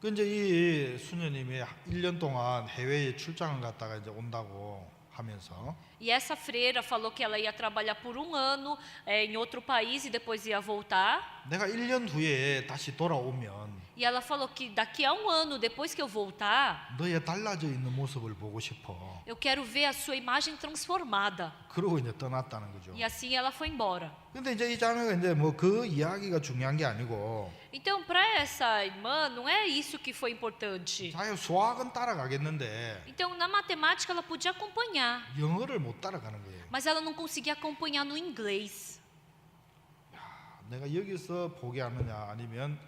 그 이제 이 수녀님이 1년 동안 해외에 출장을 갔다가 이제 온다고 하면서 E essa freira falou que ela ia trabalhar por 1 ano em outro país e depois ia voltar. 내가 1년 후에 다시 돌아오면 E ela falou que daqui a 1 ano, depois que eu voltar, 너의 달라져 있는 모습을 보고 싶어. eu quero ver a sua imagem transformada. 그러고 이제 떠났다는 거죠. E assim ela foi embora. 근데 이제 이 자매가 이제 뭐 그 이야기가 중요한 게 아니고 Então, para essa irmã, não é isso que foi importante. 자기 수학은 따라가겠는데 Então, na matemática, ela podia acompanhar, 영어를 못 따라가는 거예요. mas ela não conseguia acompanhar no inglês. 내가 여기서 포기하느냐 아니면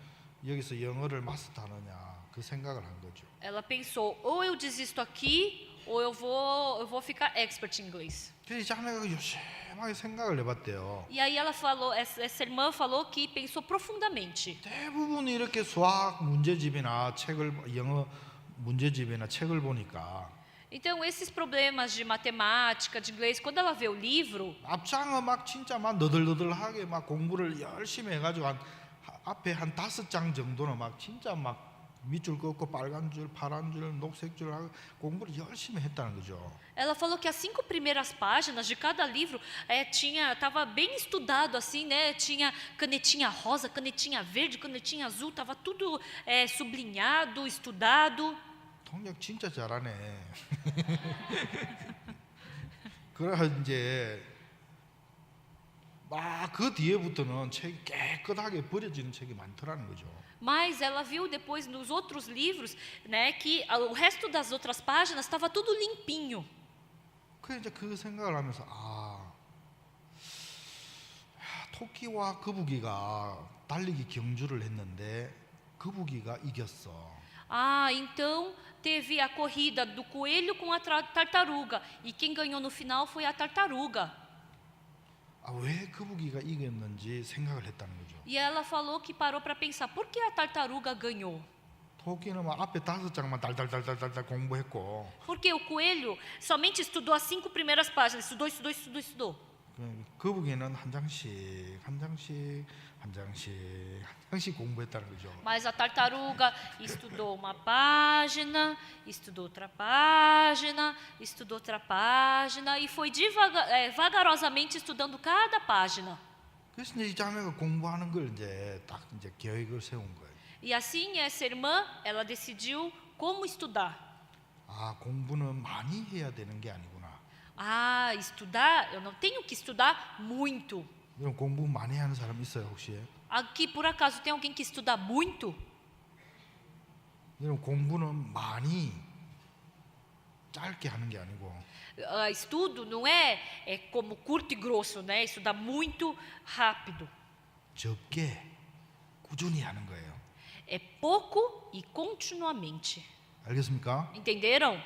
여기서 영어를 마스터하느냐 그 생각을 한 거죠. Ela pensou: ou eu desisto aqui, ou eu vou ficar expert em inglês. 그래서 이 자매가 요심하게 생각을 해봤대요. E aí ela falou, essa irmã falou que pensou profundamente. 대부분 이렇게 수학 문제집이나 책을 영어 문제집이나 책을 보니까 Então, esses problemas de matemática, de inglês, quando ela vê o livro, 앞장은 막 진짜 막 너덜너덜하게 막 공부를 열심히 해가지고 앞에 한 5장 정도는 막 진짜 막 밑줄 긋고 빨간 줄, 파란 줄, 녹색 줄 하고 공부를 열심히 했다는 거죠. ela falou que as 5 primeiras páginas de cada livro estava bem estudado assim, né? Tinha canetinha rosa, canetinha verde, canetinha azul, estava tudo sublinhado, estudado. 통역 진짜 잘하네. 그래 이제 막 그 뒤에부터는 책이 깨끗하게 버려지는 책이 많더라는 거죠. Mas ela viu depois nos outros livros, né, que o resto das outras páginas estava tudo limpinho. 그래 이제 그 생각을 하면서 토끼와 거북이가 달리기 경주를 했는데 거북이가 이겼어. Ah, então teve a corrida do coelho com a tartaruga e quem ganhou no final foi a tartaruga. 왜 거북이가 이겼는지 생각을 했다는 거죠. E ela falou que parou para pensar, por que a tartaruga ganhou? 토끼는 막 앞에 5장만 달달달달달 공부했고 Porque o coelho somente estudou as 5 primeiras páginas, estudou. 거북이는 한 장씩 한 장씩 한 장씩 한 장씩 공부했다는 거죠. Mas a tartaruga estudou uma página, estudou outra página, estudou outra página e foi vagarosamente estudando cada página. 그래서 이제 이 자매가 공부하는 걸 이제 딱 이제 계획을 세운 거예요. E assim essa irmã, ela decidiu como estudar. 공부는 많이 해야 되는 게 아니구나. Estudar, eu não tenho que estudar muito. 이런 공부 많이 하는 사람 있어요 혹시? Aqui por acaso tem alguém que estuda muito? 이런 공부는 많이 짧게 하는 게 아니고 Estudo não é como curto e grosso, né? Estudar muito rápido. 적게 꾸준히 하는 거예요. É pouco e continuamente. 알겠습니까? Entenderam?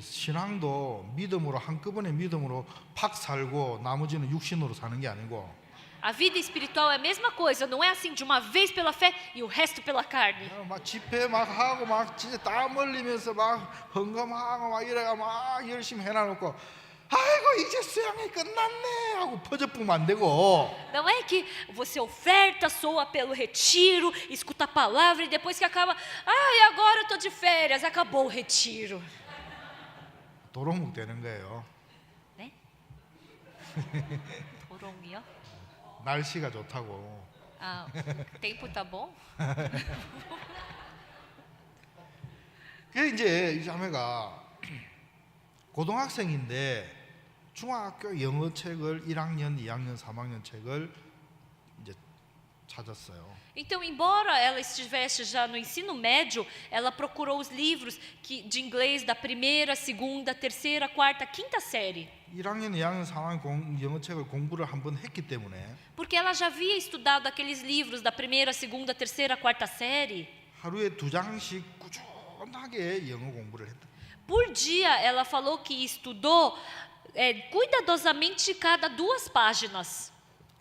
신앙도 믿음으로 한꺼번에 믿음으로 팍 살고 나머지는 육신으로 사는 게 아니고 A vida espiritual é a mesma coisa, não é assim de uma vez pela fé e o resto pela carne. 막 집회 막 하고 막 진짜 땀 흘리면서 막 헌금하고 막 이래가 막 열심히 해놔놓고 아이고 이제 수양이 끝났네 하고 퍼져쁘면 안 되고 Não é que você oferta, soa pelo retiro, escuta a palavra e depois que acaba, agora eu estou de férias, acabou o retiro. 도루묵 되는 거예요. 네? 도롱이요? 날씨가 좋다고 Ah, o tempo tá bom? 그 이제 이 자매가 고등학생인데 중학교 영어 책을 1학년, 2학년, 3학년 책을 이제 찾았어요. Então, embora ela estivesse já no ensino médio, ela procurou os livros de inglês da primeira, segunda, terceira, quarta, quinta série. 1학년, 2학년, 3학년 영어 책을 공부를 한번 했기 때문에 Porque ela já havia estudado aqueles livros da primeira, segunda, terceira, quarta série. 하루에 2장씩 꾸준하게 영어 공부를 했다. Por dia, ela falou que estudou cuidadosamente cada 2 páginas.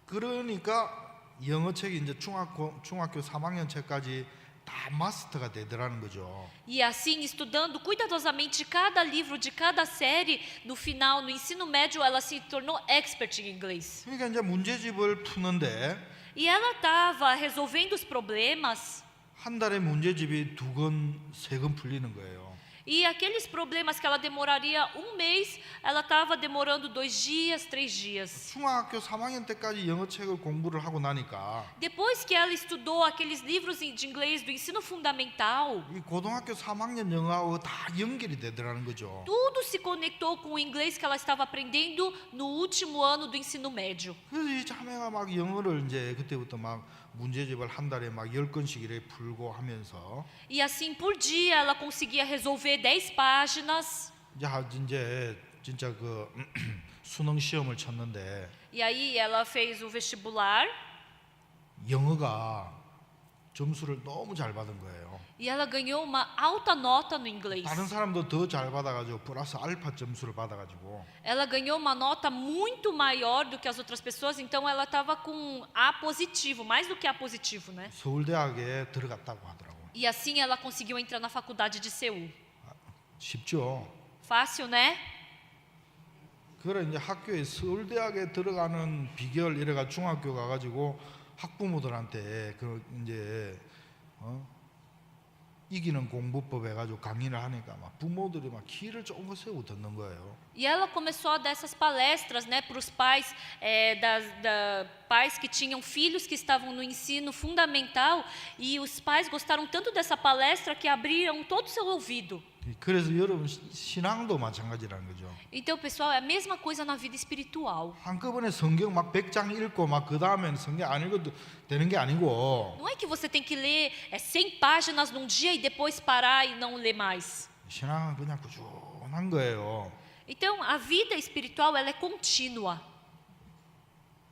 그러니까 영어 책이 이제 중학교 3학년 책까지 다 마스터가 되더라는 거죠. E assim, estudando cuidadosamente cada livro de cada série, no final, no ensino médio, ela se tornou expert em inglês. 그러니까 이제 문제집을 푸는데 E ela estava resolvendo os problemas, 한 달에 문제집이 2권, 3권 풀리는 거예요. e aqueles problemas que ela demoraria 1 mês, ela estava demorando 2 dias, 3 dias. 중학교 3학년 때까지 영어 책을 공부를 하고 나니까 Depois que ela estudou aqueles livros de inglês do ensino fundamental, 이 고등학교 3학년 영어하고 다 연결이 되더라는 거죠. tudo se conectou com o inglês que ela estava aprendendo no último ano do ensino médio. 그래서 이 자매가 막 영어를 이제 그때부터 막 문제집을 한 달에 막 10권씩 이렇게 풀고 하면서 E assim por dia ela conseguia resolver 10 páginas. 이제 진짜 그 수능 시험을 쳤는데 E aí ela fez o vestibular 영어가 점수를 너무 잘 받은 거예요. e ela ganhou uma alta nota no inglês. 다른 사람도 더 잘 받아가지고 플러스 알파 점수를 받아가지고 Ela ganhou uma nota muito maior do que as outras pessoas, então ela estava com A positivo, mais do que A positivo, né? 서울대학에 들어갔다고 하더라고요. E assim ela conseguiu entrar na faculdade de Seul. 쉽죠? Fácil, né? 그래 이제 학교에 서울대학에 들어가는 비결 이래가 중학교 가가지고 학부모들한테 그 이제 이기는 공부법 해가지고 강의를 하니까 막 부모들이 막 키를 조금 세우고 듣는 거예요. E ela começou a dar essas palestras, né, para os pais, pais que tinham filhos que estavam no ensino fundamental, e os pais gostaram tanto dessa palestra que abriram todo o seu ouvido. 그래서 여러분 신앙도 마찬가지라는 거죠. Então, pessoal, é a mesma coisa na vida espiritual. 한꺼번에 성경 막 100장 읽고 막 그 다음에는 성경 안 읽어도 되는 게 아니고 Não é que você tem que ler 100 páginas num dia e depois parar e não ler mais. 신앙은 그냥 꾸준한 거예요. Então, a vida espiritual, ela é contínua.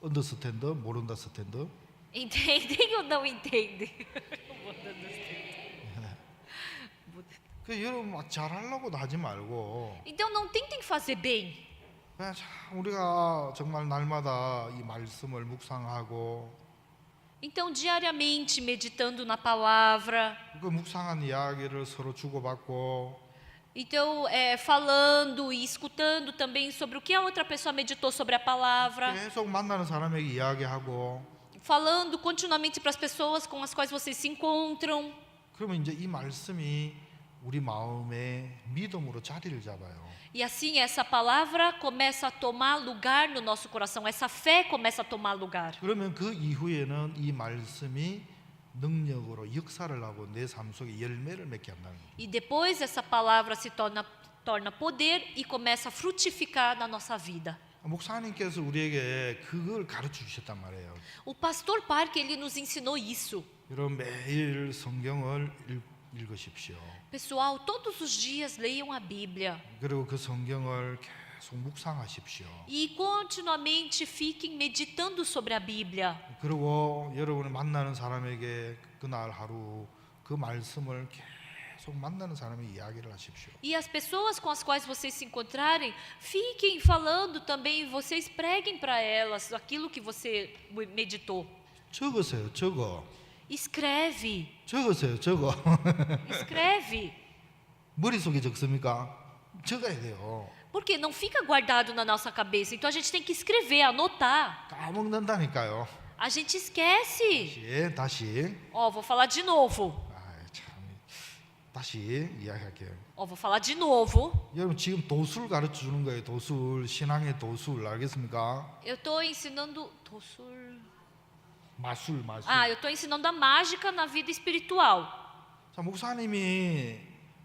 언더스탠드, 모른다 스탠드. Entendem ou não entendem? 그 여러분 막 잘하려고도 하지 말고 Então, não tentem fazer bem. 그냥 참 우리가 정말 날마다 이 말씀을 묵상하고 Então, diariamente, meditando na palavra. 그 묵상한 이야기를 서로 주고받고 Então, falando e escutando também sobre o que a outra pessoa meditou sobre a palavra. 계속 만나는 사람에게 이야기하고 Falando continuamente para as pessoas com as quais vocês se encontram. 그러면 이제 이 말씀이 우리 마음에 믿음으로 자리를 잡아요. E assim essa palavra começa a tomar lugar no nosso coração. Essa fé começa a tomar lugar. 그러면 그 이후에는 이 말씀이 능력으로 역사를 하고 내 삶 속에 열매를 맺게 한다는 거예요. E depois essa palavra se torna poder e começa a frutificar na nossa vida. 목사님께서 우리에게 그걸 가르쳐 주셨단 말이에요. O pastor Park, ele nos ensinou isso. 여러분 매일 성경을 읽으십시오. Pessoal, todos os dias leiam a Bíblia. 그리고 그 성경을 계속 묵상하십시오. E continuamente fiquem meditando sobre a Bíblia. 그리고 여러분이 만나는 사람에게 그날 하루 그 말씀을 계속 만나는 사람에게 이야기를 하십시오. E as pessoas com as quais vocês se encontrarem, fiquem falando também, vocês preguem para elas aquilo que você meditou. 적으세요. 적어. Escreve. 적으세요. 적어. Escreve. 머릿속에 적습니까? 적어야 돼요. Porque não fica guardado na nossa cabeça. Então a gente tem que escrever, anotar. 까먹는다니까요. A gente esquece. 다시. Vou falar de novo. 참. 다시 이야기할게요. Vou falar de novo. 여러분 지금 도술 가르쳐 주는 거예요. 도술, 신앙의 도술 알겠습니까? Eu estou ensinando 도술. 마술. Ah, eu estou ensinando a mágica na vida espiritual. 자, 목사님이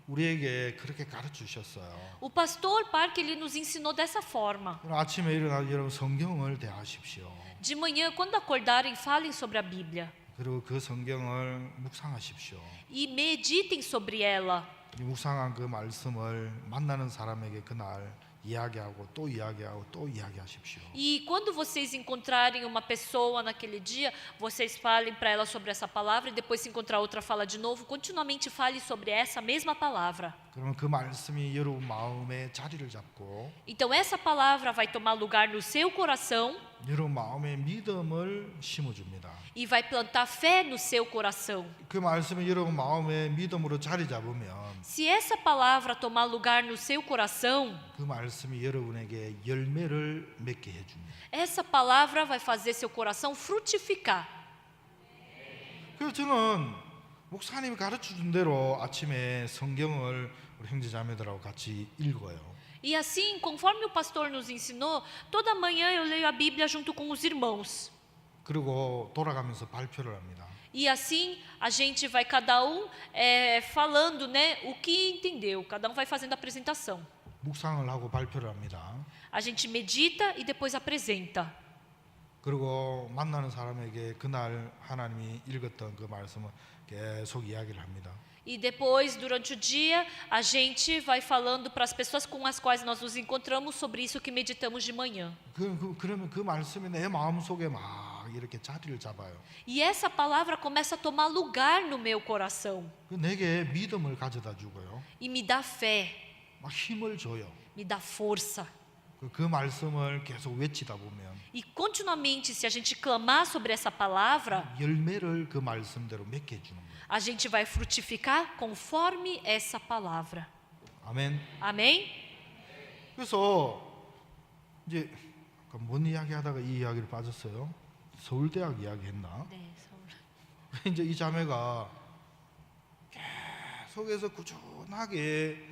우리에게 그렇게 가르쳐 주셨어요. O pastor Parker, ele nos ensinou dessa forma. 그럼 아침에 일어나 여러분 성경을 대하십시오. De manhã, quando acordarem, falem sobre a Bíblia. 그리고 그 성경을 묵상하십시오. E meditem sobre ela. 이 묵상한 그 말씀을 만나는 사람에게 그날 이야기하고 또 이야기하고 또 이야기하십시오. E quando vocês encontrarem uma pessoa naquele dia, vocês falem para ela sobre essa palavra e depois se encontrar outra fala de novo, continuamente fale sobre essa mesma palavra. 그러면 그 말씀이 여러분 마음에 자리를 잡고 Então essa palavra vai tomar lugar no seu coração 여러분 마음에 믿음을 심어줍니다. e vai plantar fé no seu coração. 그 말씀이 여러분 마음에 믿음으로 자리 잡으면 Se essa palavra tomar lugar no seu coração, 그 말씀이 여러분에게 열매를 맺게 해줍니다. essa palavra vai fazer seu coração frutificar. 그래서 저는 목사님이 가르쳐준 대로 아침에 성경을 우리 형제자매들하고 같이 읽어요. E assim, conforme o pastor nos ensinou, toda manhã eu leio a Bíblia junto com os irmãos. 그리고 돌아가면서 발표를 합니다. E assim, a gente vai cada um falando, né, o que entendeu. Cada um vai fazendo a apresentação. 묵상을 하고 발표를 합니다. A gente medita e depois apresenta. 그리고 만나는 사람에게 그날 하나님이 읽었던 그 말씀을 계속 이야기를 합니다. E depois, durante o dia, a gente vai falando para as pessoas com as quais nós nos encontramos sobre isso que meditamos de manhã. 그러면 그 말씀이 내 마음속에 막 이렇게 자리를 잡아요. E essa palavra começa a tomar lugar no meu coração 그 내게 믿음을 가져다 주고요. e me dá fé, 막 힘을 줘요. me dá força. 그 말씀을 계속 외치다 보면 E continuamente, se a gente clamar sobre essa palavra, 열매를 그 말씀대로 맺게 해주는 거예요. a gente vai frutificar conforme essa palavra. 아멘. Amém? 그래서 이제 아까 뭔 이야기하다가 이 이야기를 빠졌어요. 서울대학 이야기했나? 이제 이 자매가 계속해서 꾸준하게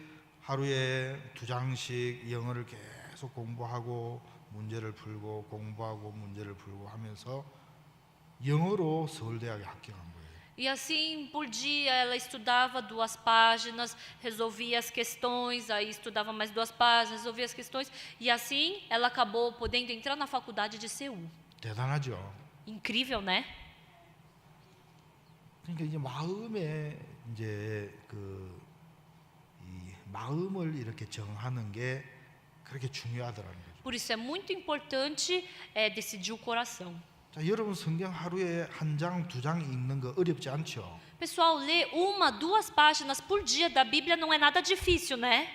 하루에 2장씩 영어를 계속 공부하고 문제를 풀고 공부하고 문제를 풀고 하면서 영어로 서울대학에 합격한 거예요. E assim, por dia, ela estudava 2 páginas, resolvia as questões, aí estudava mais 2 páginas, resolvia as questões, e assim ela acabou podendo entrar na faculdade de Seul. 대단하죠. Incrível, né? 그러니까 이제 마음에 이제 이 마음을 이렇게 정하는 게 그렇게 중요하더라는 거죠. Por isso é muito importante decidir o coração. 자, 여러분 성경 하루에 1장, 2장 읽는 거 어렵지 않죠? Pessoal, ler 1, 2 páginas por dia da Bíblia não é nada difícil, né?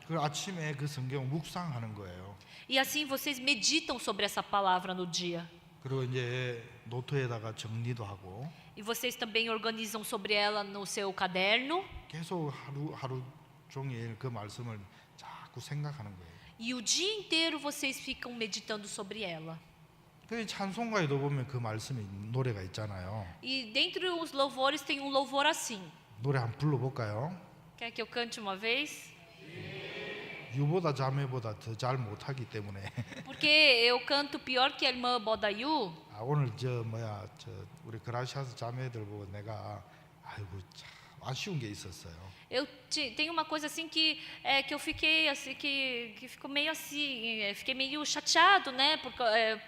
그 아침에 그 성경 묵상하는 거예요. E assim vocês meditam sobre essa palavra no dia. 그리고 이제 노트에다가 정리도 하고 E vocês também organizam sobre ela no seu caderno. 계속 하루 종일 그 말씀을 자꾸 생각하는 거예요. E o dia inteiro vocês ficam meditando sobre ela. 그 찬송가에도 보면 그 말씀이 노래가 있잖아요. E dentre os louvores tem um louvor assim. 노래 한번 불러볼까요? Quer que eu cante uma vez? 유보다 자매보다 더 잘 못하기 때문에 Porque eu canto pior que a irmã Bodayu. 아, 오늘 우리 그라시아스 자매들 보고 내가 아이고 참 아쉬운 게 있었어요. Tem uma coisa assim que eu fiquei assim que ficou meio assim, fiquei meio chateado, né,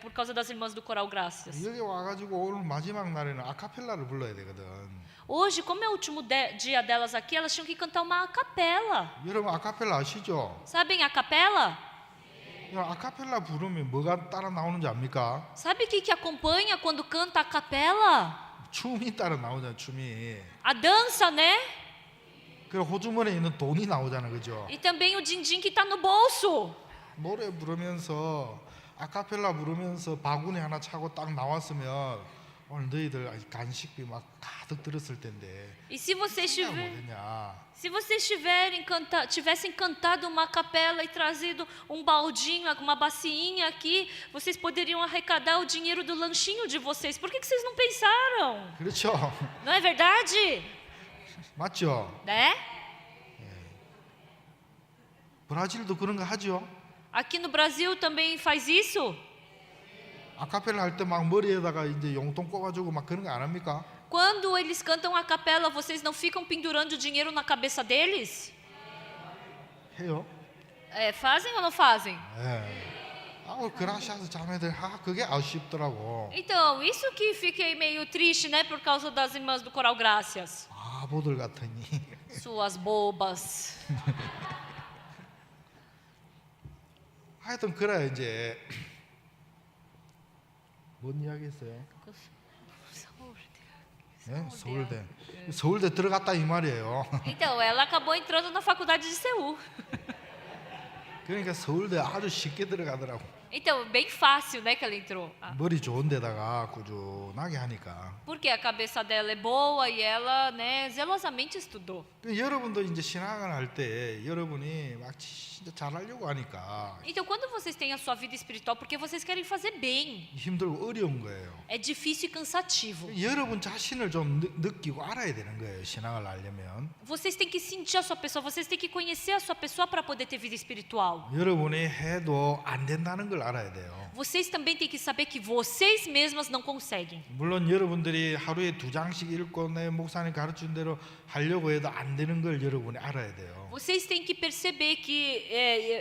por causa das irmãs do Coral Graças. 여기 와가지고 오늘 마지막 날에는 아카펠라를 불러야 되거든. Hoje, como é o último dia delas aqui, elas tinham que cantar uma a capela. 여러분 아카펠라 아시죠? Sabem a capela? 아카펠라 부르면 뭐가 따라 나오는지 압니까? Sabe o que acompanha quando canta a capela? 춤이 따라 나오잖아. 춤이. A dança, né? 그리고 호주머니에 있는 돈이 나오잖아, 그죠? E também o din-din que está no bolso. 노래 부르면서 아카펠라 부르면서 바구니 하나 차고 딱 나왔으면 오늘 너희들 간식비 막 가득 들었을 텐데. E se vocês 못했냐? tivessem cantado uma capela e trazido um baldinho, uma bacinha aqui, vocês poderiam arrecadar o dinheiro do lanchinho de vocês. Por que vocês não pensaram? 그렇죠? Não é verdade? 맞죠? Né? 브라질도 그런 거 하죠? Aqui no Brasil também faz isso? 아카펠라 할 때 막 머리에다가 이제 용돈 꽂아주고 막 그런 거 안 합니까? Quando eles cantam a capela, vocês não ficam pendurando dinheiro na cabeça deles? 해요. Fazem ou não fazem? 예. 아우 그라시아스 자매들 그게 아쉽더라고. Então, isso que fiquei meio triste, né, por causa das irmãs do Coral Gracias. 바보들 같으니. Suas bobas. 하여튼 그래 이제 뭔 이야기했어요? 예? 서울대. 서울대 들어갔다 이 말이에요. Então, ela acabou entrando na faculdade de Seul. 그러니까 서울대 아주 쉽게 들어가더라고. Então, bem fácil, né, que ela entrou. 머리 좋은 데다가 꾸준하게 하니까. Porque a cabeça dela é boa e ela, né, zelosamente estudou. 여러분도 이제 신앙을 할 때 여러분이 막 진짜 잘하려고 하니까 Então, quando vocês têm a sua vida espiritual, porque vocês querem fazer bem, 힘들고 어려운 거예요. é difícil e cansativo. 여러분 자신을 좀 느끼고 알아야 되는 거예요. 신앙을 알려면. Vocês têm que sentir a sua pessoa, vocês têm que conhecer a sua pessoa para poder ter vida espiritual. 여러분이 해도 안 된다는 걸 알아야 돼요. Vocês também têm que saber que vocês mesmas não conseguem. 물론 여러분들이 하루에 2장씩 읽고 내 목사님 가르친 대로 하려고 해도 안 되는 걸 여러분이 알아야 돼요. Vocês têm que perceber que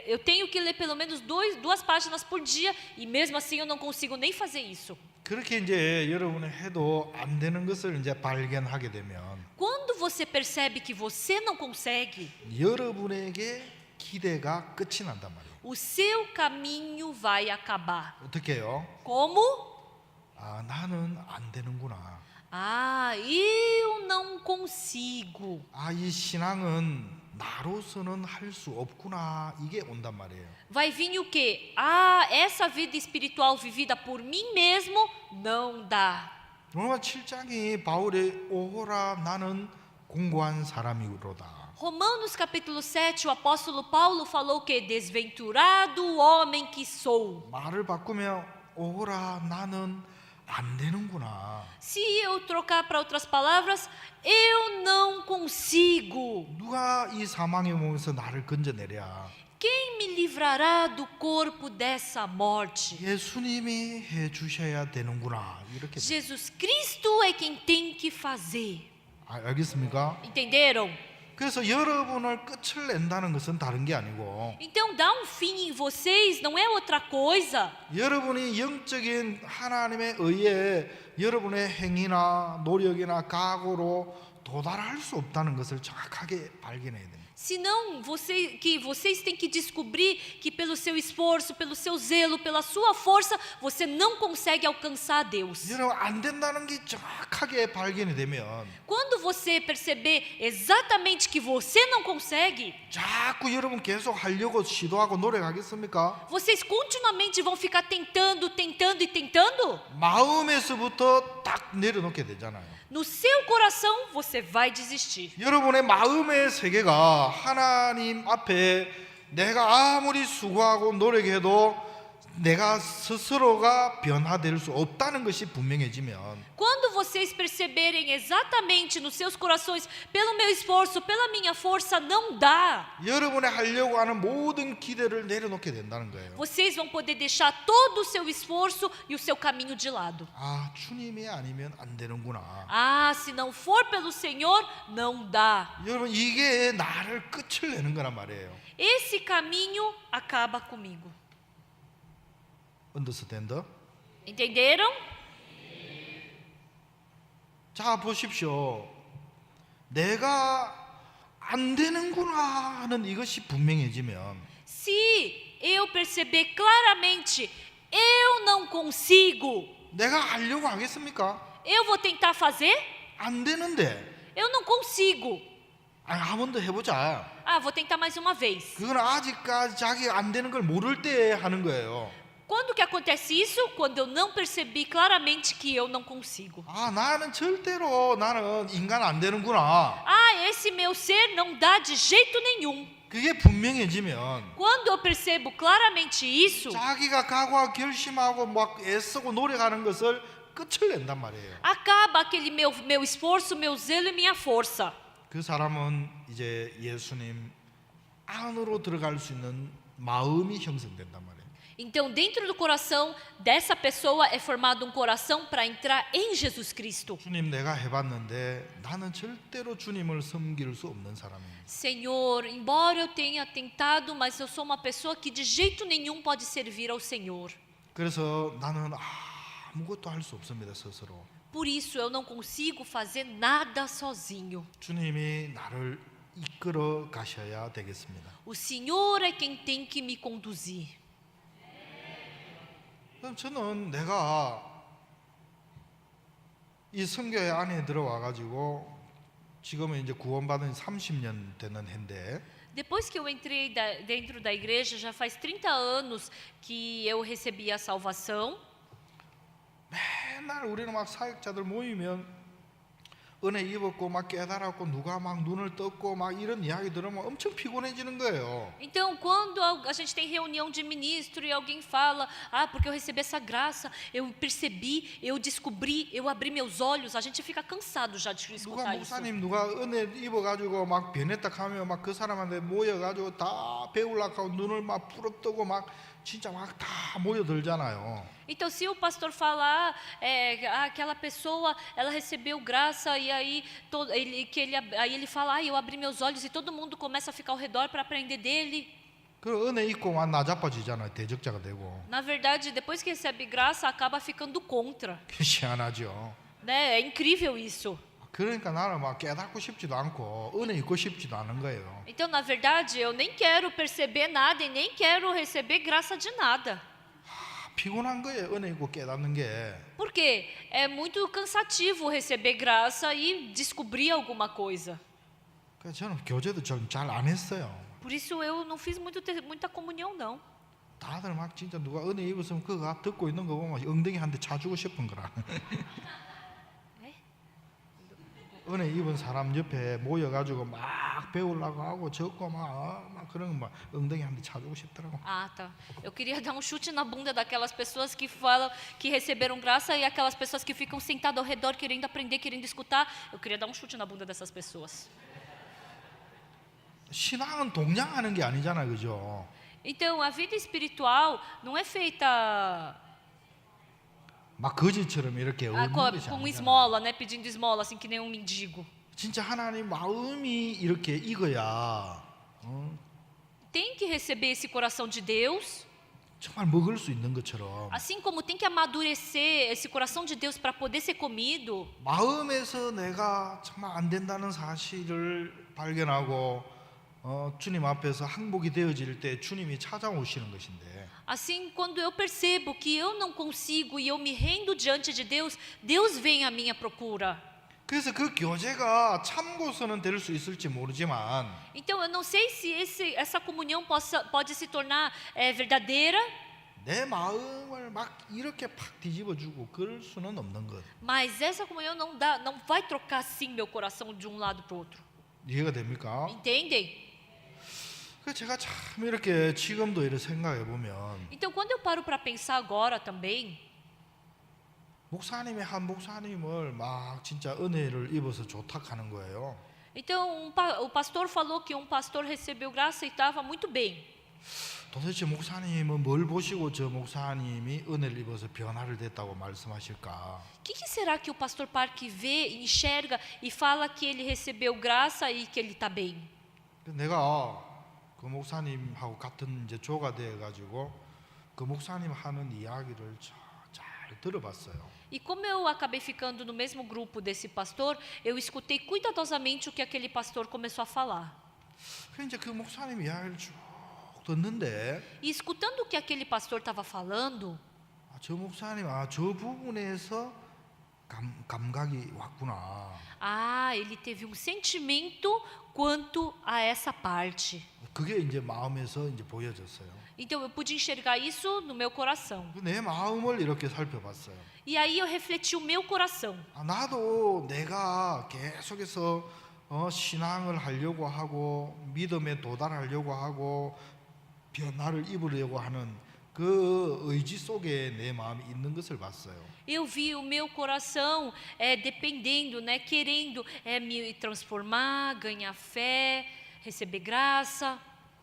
eu tenho que ler pelo menos duas páginas por dia e mesmo assim eu não consigo nem fazer isso. 그렇게 이제 여러분이 해도 안 되는 것을 이제 발견하게 되면 Quando você percebe que você não consegue, 여러분에게 기대가 끝이 난단 말이에요. o seu caminho vai acabar. 어떻게 해요? Como? 아, 나는 안 되는구나. Ah, eu não consigo. 아, 이 신앙은 나로서는 할 수 없구나. 이게 온단 말이에요. Vai vir o quê? Ah, essa vida espiritual vivida por mim mesmo não dá. 로마 7장이 바울의 오호라 나는 공고한 사람이로다. Romanos capítulo 7, o apóstolo Paulo falou que desventurado o homem que sou. 말을 바꾸면 오호라 나는 안 되는구나. Se eu trocar para outras palavras, eu não consigo. 누가 이 사망의 몸에서 나를 건져내랴. Quem me livrará do corpo dessa morte? 예수님이 해 주셔야 되는구나. 이렇게. Jesus Cristo é quem tem que fazer. 알겠습니까? Entenderam? 그래서 여러분을 끝을 낸다는 것은 다른 게 아니고 Então, dar um fim em vocês não é outra coisa. 여러분이 영적인 하나님의 의에 여러분의 행위나 노력이나 각오로 도달할 수 없다는 것을 정확하게 발견해야 됩니다. Senão, vocês têm que descobrir que pelo seu esforço, pelo seu zelo, pela sua força, você não consegue alcançar Deus. 여러분 안 된다는 게 정확하게 발견이 되면 Quando você perceber exatamente que você não consegue, 자꾸 여러분 계속 하려고 시도하고 노력하겠습니까? vocês continuamente vão ficar tentando e tentando. 마음에서부터 딱 내려놓게 되잖아요. No seu coração, você vai desistir. 여러분의 마음의 세계가 하나님 앞에 내가 아무리 수고하고 노력해도 내가 스스로가 변화될 수 없다는 것이 분명해지면 Quando vocês perceberem exatamente nos seus corações, pelo meu esforço, pela minha força, não dá. 여러분의 하려고 하는 모든 기대를 내려놓게 된다는 거예요. Vocês vão poder deixar todo o seu esforço e o seu caminho de lado. 아, 주님이 아니면 안 되는구나. Ah, se não for pelo Senhor, não dá. 여러분 이게 나를 끝을 내는 거란 말이에요. Esse caminho acaba comigo. 언더스탠드? Entenderam? 자 보십시오. 내가 안 되는구나 하는 이것이 분명해지면 Se eu perceber claramente, eu não consigo, 내가 하려고 하겠습니까? eu vou tentar fazer? 안 되는데 Eu não consigo. 한 번 더 해보자. Ah, vou tentar mais uma vez. 그건 아직까지 자기가 안 되는 걸 모를 때 하는 거예요. Quando que acontece isso? Quando eu não percebi claramente que eu não consigo. 아, 나는 절대로 나는 인간 안 되는구나. Ah, esse meu ser não dá de jeito nenhum. 그게 분명해지면 Quando eu percebo claramente isso, 자기가 각오하고 결심하고 막 애쓰고 노력하는 것을 끝을 낸단 말이에요. acaba aquele meu esforço, meu zelo e minha força. 그 사람은 이제 예수님 안으로 들어갈 수 있는 마음이 형성된단 말이에요. Então, dentro do coração dessa pessoa é formado um coração para entrar em Jesus Cristo. 주님 내가 해봤는데 나는 절대로 주님을 섬길 수 없는 사람입니다. Senhor, embora eu tenha tentado, mas eu sou uma pessoa que de jeito nenhum pode servir ao Senhor. 그래서 나는 아무것도 할 수 없습니다, 스스로. Por isso eu não consigo fazer nada sozinho. 주님이 나를 이끌어 가셔야 되겠습니다. O Senhor é quem tem que me conduzir. 그럼 저는 내가 이 선교회 안에 들어와 가지고 지금은 이제 구원받은 30년 되는 해인데 Depois que eu entrei dentro da igreja, já faz 30 anos que eu recebi a salvação. 맨날 우리는 막 사역자들 모이면 은혜 입었고 막 깨달았고 누가 막 눈을 떴고 막 이런 이야기 들으면 엄청 피곤해지는 거예요. Então, quando a gente tem reunião de ministro e alguém fala, porque eu recebi essa graça, eu percebi, eu descobri, eu abri meus olhos, a gente fica cansado já de 누가 escutar isso. 목사님 누가 은혜 입어가지고 막 변했다 하면 막 그 사람한테 모여가지고 다 배우려고 하고 눈을 막 부릅뜨고 막 진짜 막 다 모여들잖아요. Então, se o pastor falar, aquela pessoa, ela recebeu graça e aí ele fala, eu abri meus olhos e todo mundo começa a ficar ao redor para aprender dele. 그 은혜 입고 막 나자빠지잖아요. 대적자가 되고. Na verdade, depois que recebe graça, acaba ficando contra. 희한하죠. Né? É incrível isso. 그러니까 나는 막 깨닫고 싶지도 않고 은혜 입고 싶지도 않은 거예요. Então, na verdade, eu nem quero perceber nada e nem quero receber graça de nada. 피곤한 거예요. 은혜 입고 깨닫는 게. Porque é muito cansativo receber graça e descobrir alguma coisa. 그래서 저는 교제도 좀 잘 안 했어요. Por isso eu não fiz muita comunhão, não. 다들 막 진짜 누가 은혜 입었으면 그거 듣고 있는 거 보면 엉덩이 한 대 차주고 싶은 거라. 은혜 입은 사람 옆에 모여가지고 막 배우려고 하고 적고 막 그런 거 막 엉덩이 한 대 차주고 싶더라고. Tá. Eu queria dar um chute na bunda daquelas pessoas que falam que receberam graça e aquelas pessoas que ficam sentadas ao redor querendo aprender, querendo escutar. Eu queria dar um chute na bunda dessas pessoas. 신앙은 동냥하는 게 아니잖아요, 그죠? Então, a vida espiritual não é feita 막 거지처럼 이렇게 얻는 것이 com 아니잖아요. esmola, né? Pedindo esmola, assim que nem um mendigo. 진짜 하나님 마음이 이렇게 익어야 Tem que receber esse coração de Deus, 정말 먹을 수 있는 것처럼 assim como tem que amadurecer esse coração de Deus para poder ser comido. 마음에서 내가 정말 안 된다는 사실을 발견하고 주님 앞에서 항복이 되어질 때 주님이 찾아오시는 것인데 Assim, quando eu percebo que eu não consigo e eu me rendo diante de Deus, Deus vem à minha procura. 그래서 그 교제가 참고서는 될 수 있을지 모르지만 Então, eu não sei se essa comunhão pode se tornar verdadeira, 내 마음을 막 이렇게 팍 뒤집어주고 그럴 수는 없는 것. mas essa comunhão não vai trocar assim meu coração de um lado para o outro. 이해가 됩니까? Entendem? 그 제가 참 이렇게 지금도 이렇게 생각해 보면 Então, quando eu paro para pensar agora também, 목사님이 한 목사님을 막 진짜 은혜를 입어서 좋탁하는 거예요. então o pastor falou que um pastor recebeu graça e estava muito bem. 도대체 목사님은 뭘 보시고 저 목사님이 은혜를 입어서 변화를 됐다고 말씀하실까? O que será que o pastor Park vê, enxerga e fala que ele recebeu graça e que ele está bem? 내가 그 목사님하고 같은 이제 조가 돼 가지고 그 목사님 하는 이야기를 잘 들어봤어요. E como eu acabei ficando no mesmo grupo desse pastor, eu escutei cuidadosamente o que aquele pastor começou a falar. 그 이제 그 목사님 이야기를 쭉 듣는데 E escutando o que aquele pastor estava falando, 저 목사님 저 부분에서 감각이 왔구나. ele teve um sentimento quanto a essa parte. 그게 이제 마음에서 이제 보여졌어요. Então eu pude enxergar isso no meu coração. 내 마음을 이렇게 살펴봤어요. E aí eu refleti o meu coração. 나도 내가 계속해서 신앙을 하려고 하고 믿음에 도달하려고 하고 변화를 입으려고 하는 그 의지 속에 내 마음이 있는 것을 봤어요. Eu vi o meu coração dependendo, né, querendo me transformar, ganhar fé, receber graça.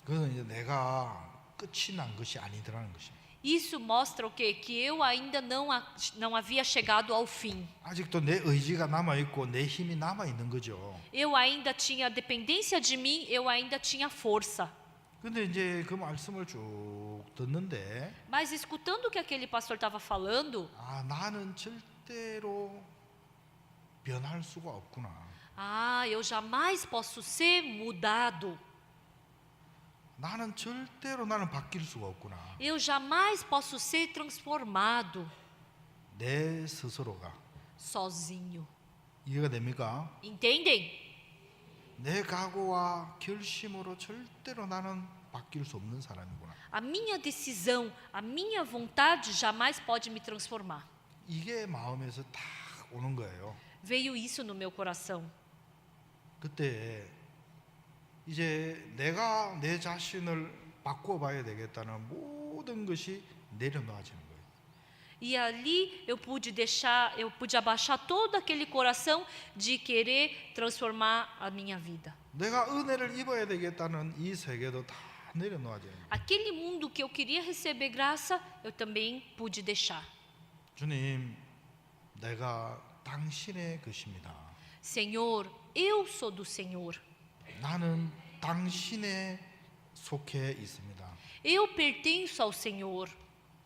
그래서 이제 내가 끝이 난 것이 아니더라는 것입니다. Isso mostra o quê? Que eu ainda não havia chegado ao fim. 아직도 내 의지가 남아 있고 내 힘이 남아 있는 거죠. Eu ainda tinha dependência de mim, eu ainda tinha força. 근데 이제 그 말씀을 쭉 듣는데 Mas escutando o que aquele pastor estava falando, 아, 나는 절대로 변할 수가 없구나. eu jamais posso ser mudado. 나는 바뀔 수가 없구나. Eu jamais posso ser transformado 내 스스로가 sozinho. 이해가 됩니까? Entendem? 내 각오와 결심으로 절대로 나는 바뀔 수 없는 사람이구나. A minha decisão, a minha vontade jamais pode me transformar. 이게 마음에서 딱 오는 거예요. Veio isso no meu coração. 그때 이제 내가 내 자신을 바꿔봐야 되겠다는 모든 것이 내려놓아지는 거예요. E ali eu pude abaixar todo aquele coração de querer transformar a minha vida. 내가 은혜를 입어야 되겠다는 이 세계도 다 내려놓아지는 거예요. Aquele mundo que eu queria receber graça, eu também pude deixar. 주님, 내가 당신의 것입니다. Senhor, eu sou do Senhor. 나는 당신에 속해 있습니다. Eu pertenço ao Senhor.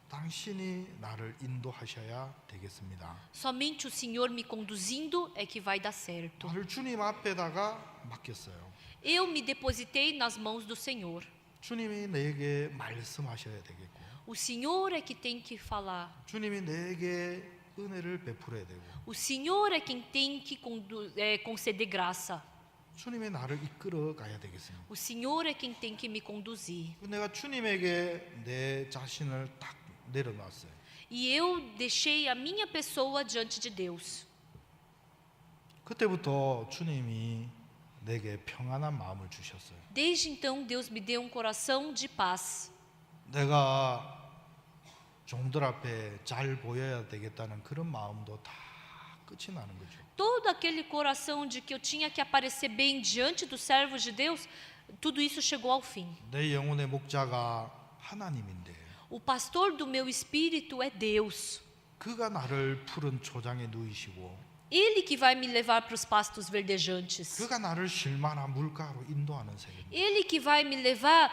당신이 나를 인도하셔야 되겠습니다. Somente o Senhor me conduzindo é que vai dar certo. 나를 주님 앞에다가 맡겼어요. Eu me depositei nas mãos do Senhor. 주님이 내게 말씀하셔야 되겠고, O Senhor é que tem que falar. 주님이 내게 은혜를 베풀어야 되고, O Senhor é quem tem que conceder graça. 주님이 나를 이끌어 가야 되겠습니다. O Senhor é quem tem que me conduzir. 내가 주님에게 내 자신을 딱 내려놨어요. E eu deixei a minha pessoa diante de Deus. 그때부터 주님이 내게 평안한 마음을 주셨어요. Desde então, Deus me deu um coração de paz. 내가 종들 앞에 잘 보여야 되겠다는 그런 마음도 다 끝이 나는 거죠. Todo aquele coração de que eu tinha que aparecer bem diante dos servos de Deus, tudo isso chegou ao fim. 내 영혼의 목자가 하나님인데 O pastor do meu espírito é Deus. 그가 나를 푸른 초장에 누이시고 Ele que vai me levar para os pastos verdejantes. 그가 나를 쉴만한 물가로 인도하는 세계입니다. Ele que vai me levar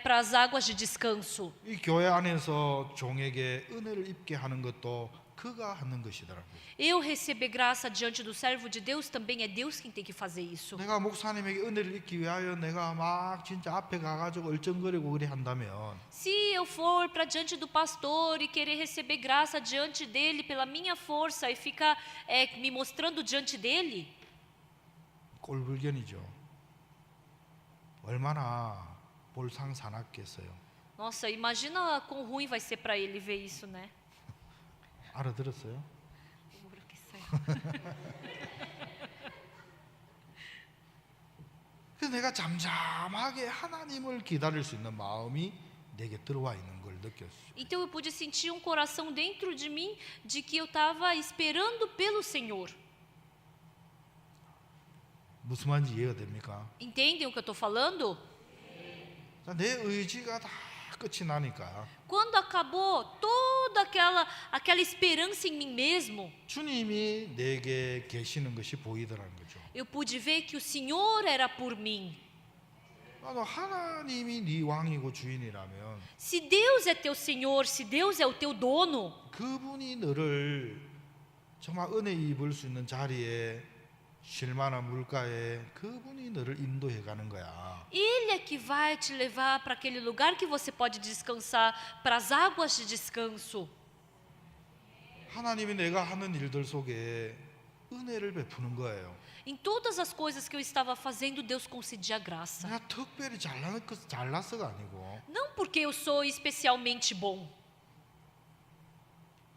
para as águas de descanso. 이 교회 안에서 종에게 은혜를 입게 하는 것도 그가 하는 것이더라고요. Eu receber graça diante do servo de Deus também é Deus quem tem que fazer isso. 내가 목사님에게 은혜를 입기 위하여 내가 막 진짜 앞에 가가지고 얼쩡거리고 그래 한다면 Se eu for para diante do pastor e querer receber graça diante dele pela minha força e ficar me mostrando diante dele, 꼴불견이죠. 얼마나 볼상사납겠어요. nossa, imagina quão ruim vai ser para ele ver isso, né? 알아들었어요? 그래서 내가 잠잠하게 하나님을 기다릴 수 있는 마음이 내게 들어와 있는 걸 느꼈어요. Então eu pude sentir um coração dentro de mim de que eu estava esperando pelo Senhor. 무슨 말인지 이해가 됩니까? Entendem o que eu estou falando? 내 의지가 다 끝이 나니까 Quando acabou toda aquela esperança em mim mesmo, 주님이 내게 계시는 것이 보이더라는 거죠. eu pude ver que o Senhor era por mim. 하나님이 네 왕이고 주인이라면 Se Deus é teu Senhor, se Deus é o teu dono, 그분이 너를 정말 은혜 입을 수 있는 자리에 쉴만한 물가에 그분이 너를 인도해 가는 거야. Ele é que vai te levar para aquele lugar que você pode descansar, para as águas de descanso. 하나님이 내가 하는 일들 속에 은혜를 베푸는 거예요. Em todas as coisas que eu estava fazendo, Deus concedia graça. 내가 특별히 잘났어가 아니고 Não porque eu sou especialmente bom.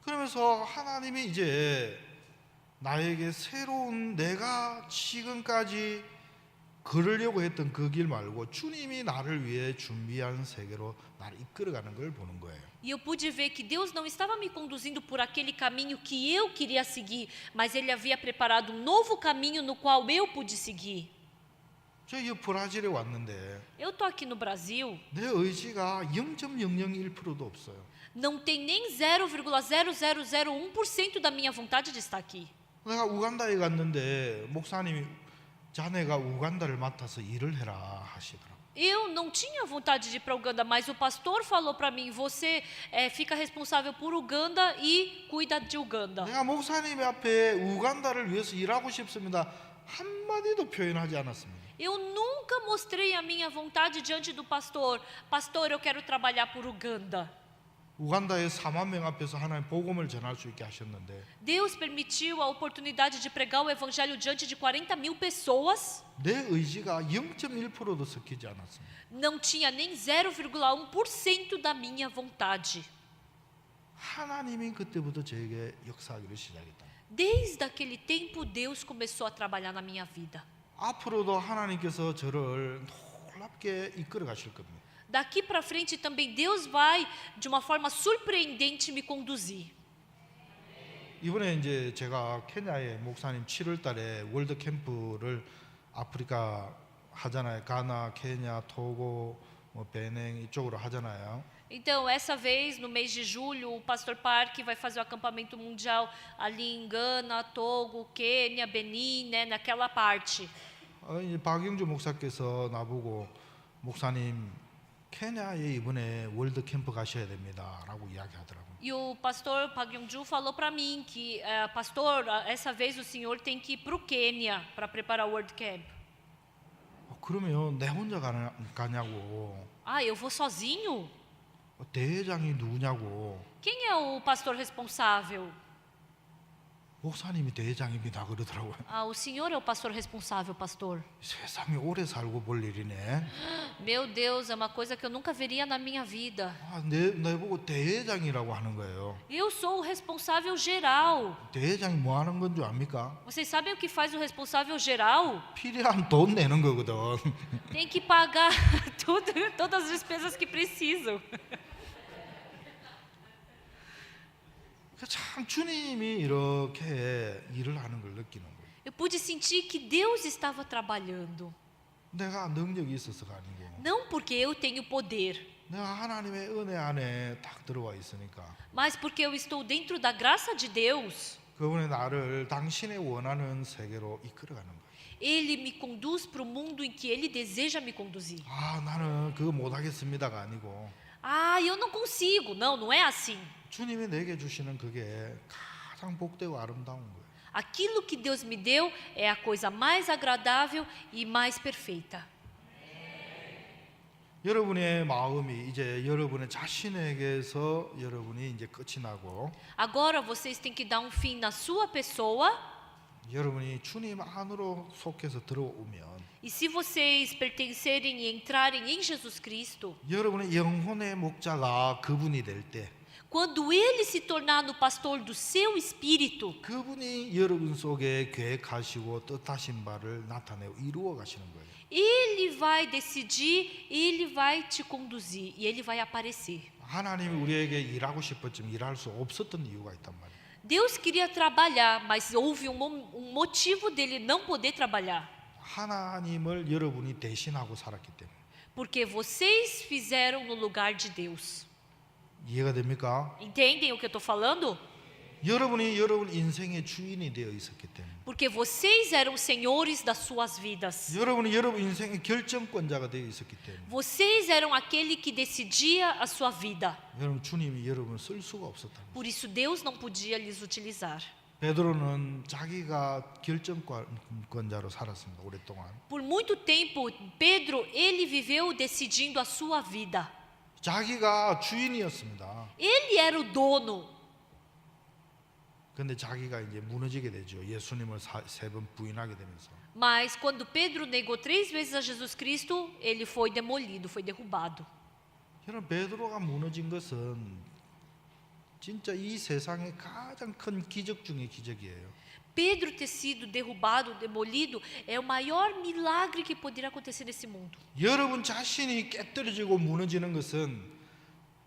그러면서 하나님이 이제 나에게 새로운 내가 지금까지 걸으려고 했던 그 길 말고 주님이 나를 위해 준비한 세계로 나를 이끌어가는 걸 보는 거예요. E eu pude ver que Deus não estava me conduzindo por aquele caminho que eu queria seguir, mas Ele havia preparado um novo caminho no qual eu pude seguir. 저 이 브라질에 왔는데 Eu tô aqui no Brasil, 내 의지가 0.001%도 없어요. não tem nem 0,0001% da minha vontade de estar aqui. 내가 우간다에 갔는데 목사님이 자네가 우간다를 맡아서 일을 해라 하시더라고요. Eu não tinha vontade de ir para Uganda, mas o pastor falou para mim: você fica responsável por Uganda e cuida de Uganda. 내가 목사님 앞에 우간다를 위해서 일하고 싶습니다. 한마디도 표현하지 않았습니다. Eu nunca mostrei a minha vontade diante do pastor. Pastor, eu quero trabalhar por Uganda. 우간다의 4만 명 앞에서 하나님 복음을 전할 수 있게 하셨는데 Deus permitiu a oportunidade de pregar o evangelho diante de 40.000 pessoas. 내 의지가 0.1%도 섞이지 않았습니다. Não tinha nem 0,1% da minha vontade. 하나님이 그때부터 저에게 역사하기를 시작했다. Desde aquele tempo, Deus começou a trabalhar na minha vida. 앞으로도 하나님께서 저를 놀랍게 이끌어 가실 겁니다. Daqui para frente também Deus vai, de uma forma surpreendente, me conduzir. 이번에 이제 제가 케냐에 목사님 7월 달에 월드 캠프를 아프리카 하잖아요. 가나, 케냐, 토고, 베냉 이쪽으로 하잖아요. Então, essa vez, no mês de julho, o Pastor Park vai fazer o acampamento mundial ali em Gana, Togo, Quênia, Benin, né, naquela parte. 이제 박영주 목사께서 나보고 목사님 케냐에 이번에 월드 캠프 가셔야 됩니다라고 이야기하더라고요. E o pastor Park Yong-ju falou para mim que, pastor, essa vez o senhor tem que ir para o Quênia para preparar o World Camp. 그러면 내 혼자 가냐고. Ah, eu vou sozinho? 대회장이 누구냐고. Quem é o pastor responsável? 목사님이 대회장입니다 그러더라고요. Ah, o senhor é o pastor responsável, pastor. 세상에 오래 살고 볼 일이네. Meu Deus, é uma coisa que eu nunca veria na minha vida. 내 보고 대회장이라고 하는 거예요. Eu sou o responsável geral. 대회장이 뭐 하는 건 줄 압니까? Vocês sabem o que faz o responsável geral? 필요한 돈 내는 거거든. Tem que pagar tudo, todas as despesas que precisam. 참 주님이 이렇게 일을 하는 걸 느끼는 거예요. Eu pude sentir que Deus estava trabalhando. 내가 능력이 있어서가 아니고 Não porque eu tenho poder, 내가 하나님의 은혜 안에 딱 들어와 있으니까 mas porque eu estou dentro da graça de Deus. 그분이 나를 당신의 원하는 세계로 이끌어가는 거예요. Ele me conduz para o mundo em que Ele deseja me conduzir. 나는 그거 못하겠습니다가 아니고 Ah, eu não consigo. Não, não é assim. 주님이 내게 주시는 그게 가장 복되고 아름다운 거예요. Aquilo que Deus me deu é a coisa mais agradável e mais perfeita. 여러분의 마음이 이제 여러분의 자신에게서 여러분이 이제 끝이 나고 Agora vocês têm que dar um fim na sua pessoa. 여러분이 주님 안으로 속해서 들어오면 E se vocês pertencerem e entrarem em Jesus Cristo, 여러분의 영혼의 목자가 그분이 될 때 quando Ele se tornar no pastor do seu espírito, 그분이 여러분 속에 계획하시고 뜻하신 바를 나타내고 이루어 가시는 거예요. Ele vai decidir, Ele vai te conduzir e Ele vai aparecer. 하나님이 우리에게 일하고 싶었지만 일할 수 없었던 이유가 있단 말이에요. Deus queria trabalhar, mas houve um motivo dele não poder trabalhar. 하나님을 여러분이 대신하고 살았기 때문에. Porque vocês fizeram no lugar de Deus. 이해가 됩니까? Entendem o que eu estou falando? 여러분이 여러분 인생의 주인이 되어 있었기 때문에. Porque vocês eram senhores das suas vidas. 여러분이 여러분 인생의 결정권자가 되어 있었기 때문에. Vocês eram aquele que decidia a sua vida. 여러분 주님이 여러분을 쓸 수가 없었다. Por isso Deus não podia lhes utilizar. 베드로는 자기가 결정권자로 살았습니다. 오랫동안. Por muito tempo, Pedro, ele viveu decidindo a sua vida. 자기가 주인이었습니다. Ele era o dono. 근데 자기가 이제 무너지게 되죠. 예수님을 세 번 부인하게 되면서. Mas quando Pedro negou 3 vezes a Jesus Cristo, ele foi demolido, foi derrubado. 여러분 베드로가 무너진 것은 진짜 이 세상의 가장 큰 기적 중의 기적이에요. Pedro ter sido derrubado, demolido, é o maior milagre que poderia acontecer nesse mundo. 여러분 자신이 깨뜨려지고 무너지는 것은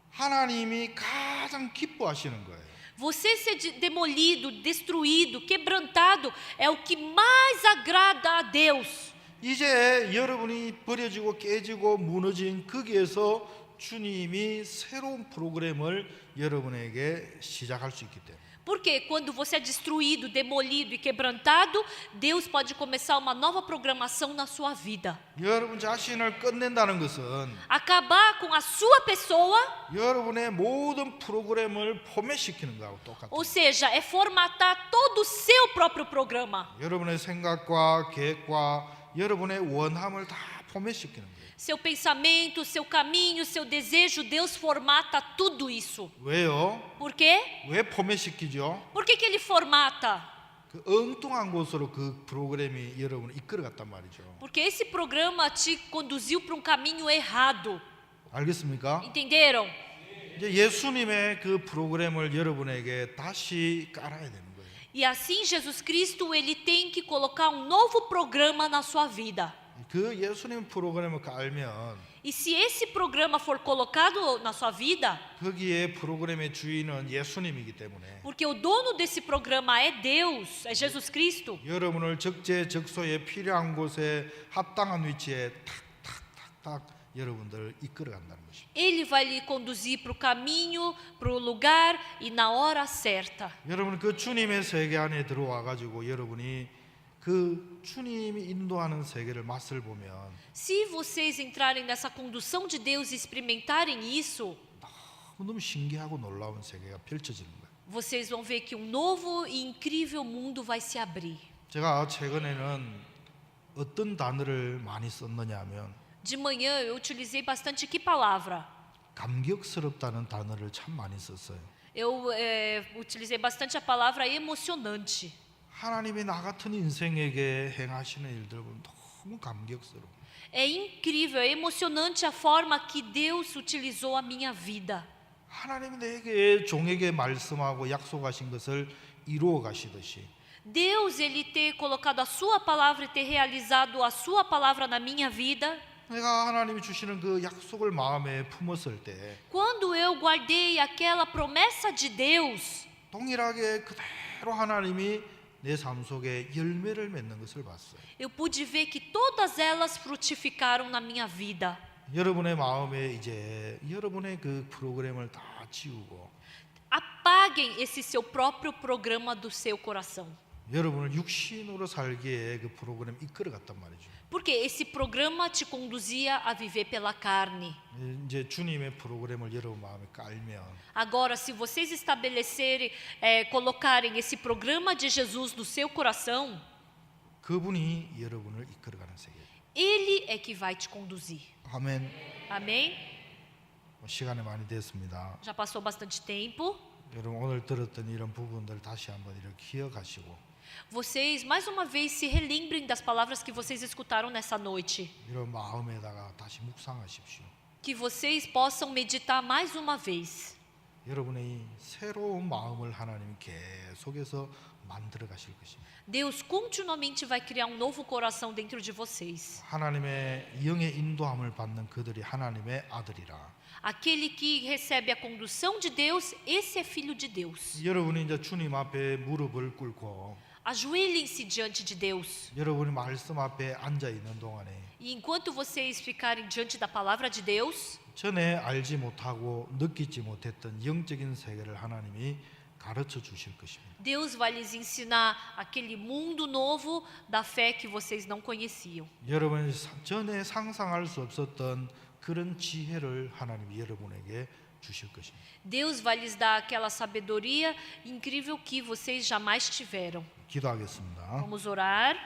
하나님이 가장 기뻐하시는 거예요. Você ser demolido, destruído, quebrantado é o que mais agrada a Deus. 이제 여러분이 버려지고 깨지고 무너진 거기에서 주님이 새로운 프로그램을 여러분에게 시작할 수 있기 때문에 Porque quando você é destruído, demolido e quebrantado, Deus pode começar uma nova programação na sua vida. 여러분 자신을 끝낸다는 것은 Acabar com a sua pessoa, 여러분의 모든 프로그램을 포맷시키는 거하고 똑같아요. ou seja, é formatar todo o seu próprio programa. 여러분의 생각과 계획과 여러분의 원함을 다 포맷시키는 거예요. Seu pensamento, seu caminho, seu desejo, Deus formata tudo isso. 왜요? Por quê? 왜 포맷시키죠? Por que Ele formata? 그 엉뚱한 곳으로 그 프로그램이 여러분을 이끌어갔단 말이죠. Porque esse programa te conduziu para um caminho errado. 알겠습니까? Entenderam? 이제 예수님의 그 프로그램을 여러분에게 다시 깔아야 되는 거예요. E assim Jesus Cristo, ele tem que colocar um novo programa na sua vida. 그 예수님 프로그램을 깔면 E se esse programa for colocado na sua vida, 거기에 프로그램의 주인은 예수님이기 때문에 porque o dono desse programa é Deus, é Jesus Cristo, 여러분을 적재적소에 필요한 곳에 합당한 위치에 탁탁탁탁 여러분들 이끌어 간다는 것입니다. ele vai lhe conduzir para o caminho, para o lugar e na hora certa. 여러분 그 주님의 세계 안에 들어와 가지고 여러분이 그 주님이 인도하는 세계를 맛을 보면 Se vocês entrarem nessa condução de Deus e experimentarem isso, 너무 신기하고 놀라운 세계가 펼쳐지는 거예요. vocês vão ver que um novo e incrível mundo vai se abrir. 제가 최근에는 어떤 단어를 많이 썼느냐면 De manhã eu utilizei bastante que palavra? 감격스럽다는 단어를 참 많이 썼어요. Eu utilizei bastante a palavra emocionante. 하나님이 나 같은 인생에게 행하시는 일들 보면 너무 감격스러워. É incrível, é emocionante a forma que Deus utilizou a minha vida. 하나님이 내게 종에게 말씀하고 약속하신 것을 이루어 가시듯이 Deus, ele ter colocado a sua palavra e ter realizado a sua palavra na minha vida. 내가 하나님이 주시는 그 약속을 마음에 품었을 때 Quando eu guardei aquela promessa de Deus, 동일하게 그대로 하나님이 내 삶 속에 열매를 맺는 것을 봤어요. eu pude ver que todas elas frutificaram na minha vida. 여러분의 마음에 이제 여러분의 그 프로그램을 다 지우고 Apaguem esse seu próprio programa do seu coração. 여러분을 육신으로 살기에 그 프로그램 이끌어갔단 말이죠. Porque esse programa te conduzia a viver pela carne. 이제 주님의 프로그램을 여러분 마음에 깔면 Agora, se vocês estabelecerem, colocarem esse programa de Jesus no seu coração, 그분이 여러분을 이끌어가는 세계. Ele é que vai te conduzir. 아멘. Amém? 시간이 많이 됐습니다. Já passou bastante tempo. 여러분 오늘 들었던 이런 부분들 다시 한번 이렇게 기억하시고 Vocês, mais uma vez, se relembrem das palavras que vocês escutaram nessa noite. 이런 마음에다가 다시 묵상하십시오. Que vocês possam meditar mais uma vez. 여러분의 새로운 마음을 하나님이 계속해서 만들어 가실 것입니다. Deus continuamente vai criar um novo coração dentro de vocês. 하나님의 영의 인도함을 받는 그들이 하나님의 아들이라. Aquele que recebe a condução de Deus, esse é filho de Deus. 여러분이 이제 주님 앞에 무릎을 꿇고 Ajoelhem-se diante de Deus. 여러분이 말씀 앞에 앉아 있는 동안에 E enquanto vocês ficarem diante da palavra de Deus, 전에 알지 못하고 느끼지 못했던 영적인 세계를 하나님이 가르쳐 주실 것입니다. Deus vai lhes ensinar aquele mundo novo da fé que vocês não conheciam. 여러분이 전에 상상할 수 없었던 그런 지혜를 하나님이 여러분에게 주실 것입니다. Deus vai lhes dar aquela sabedoria incrível que vocês jamais tiveram. 기도하겠습니다. Vamos orar.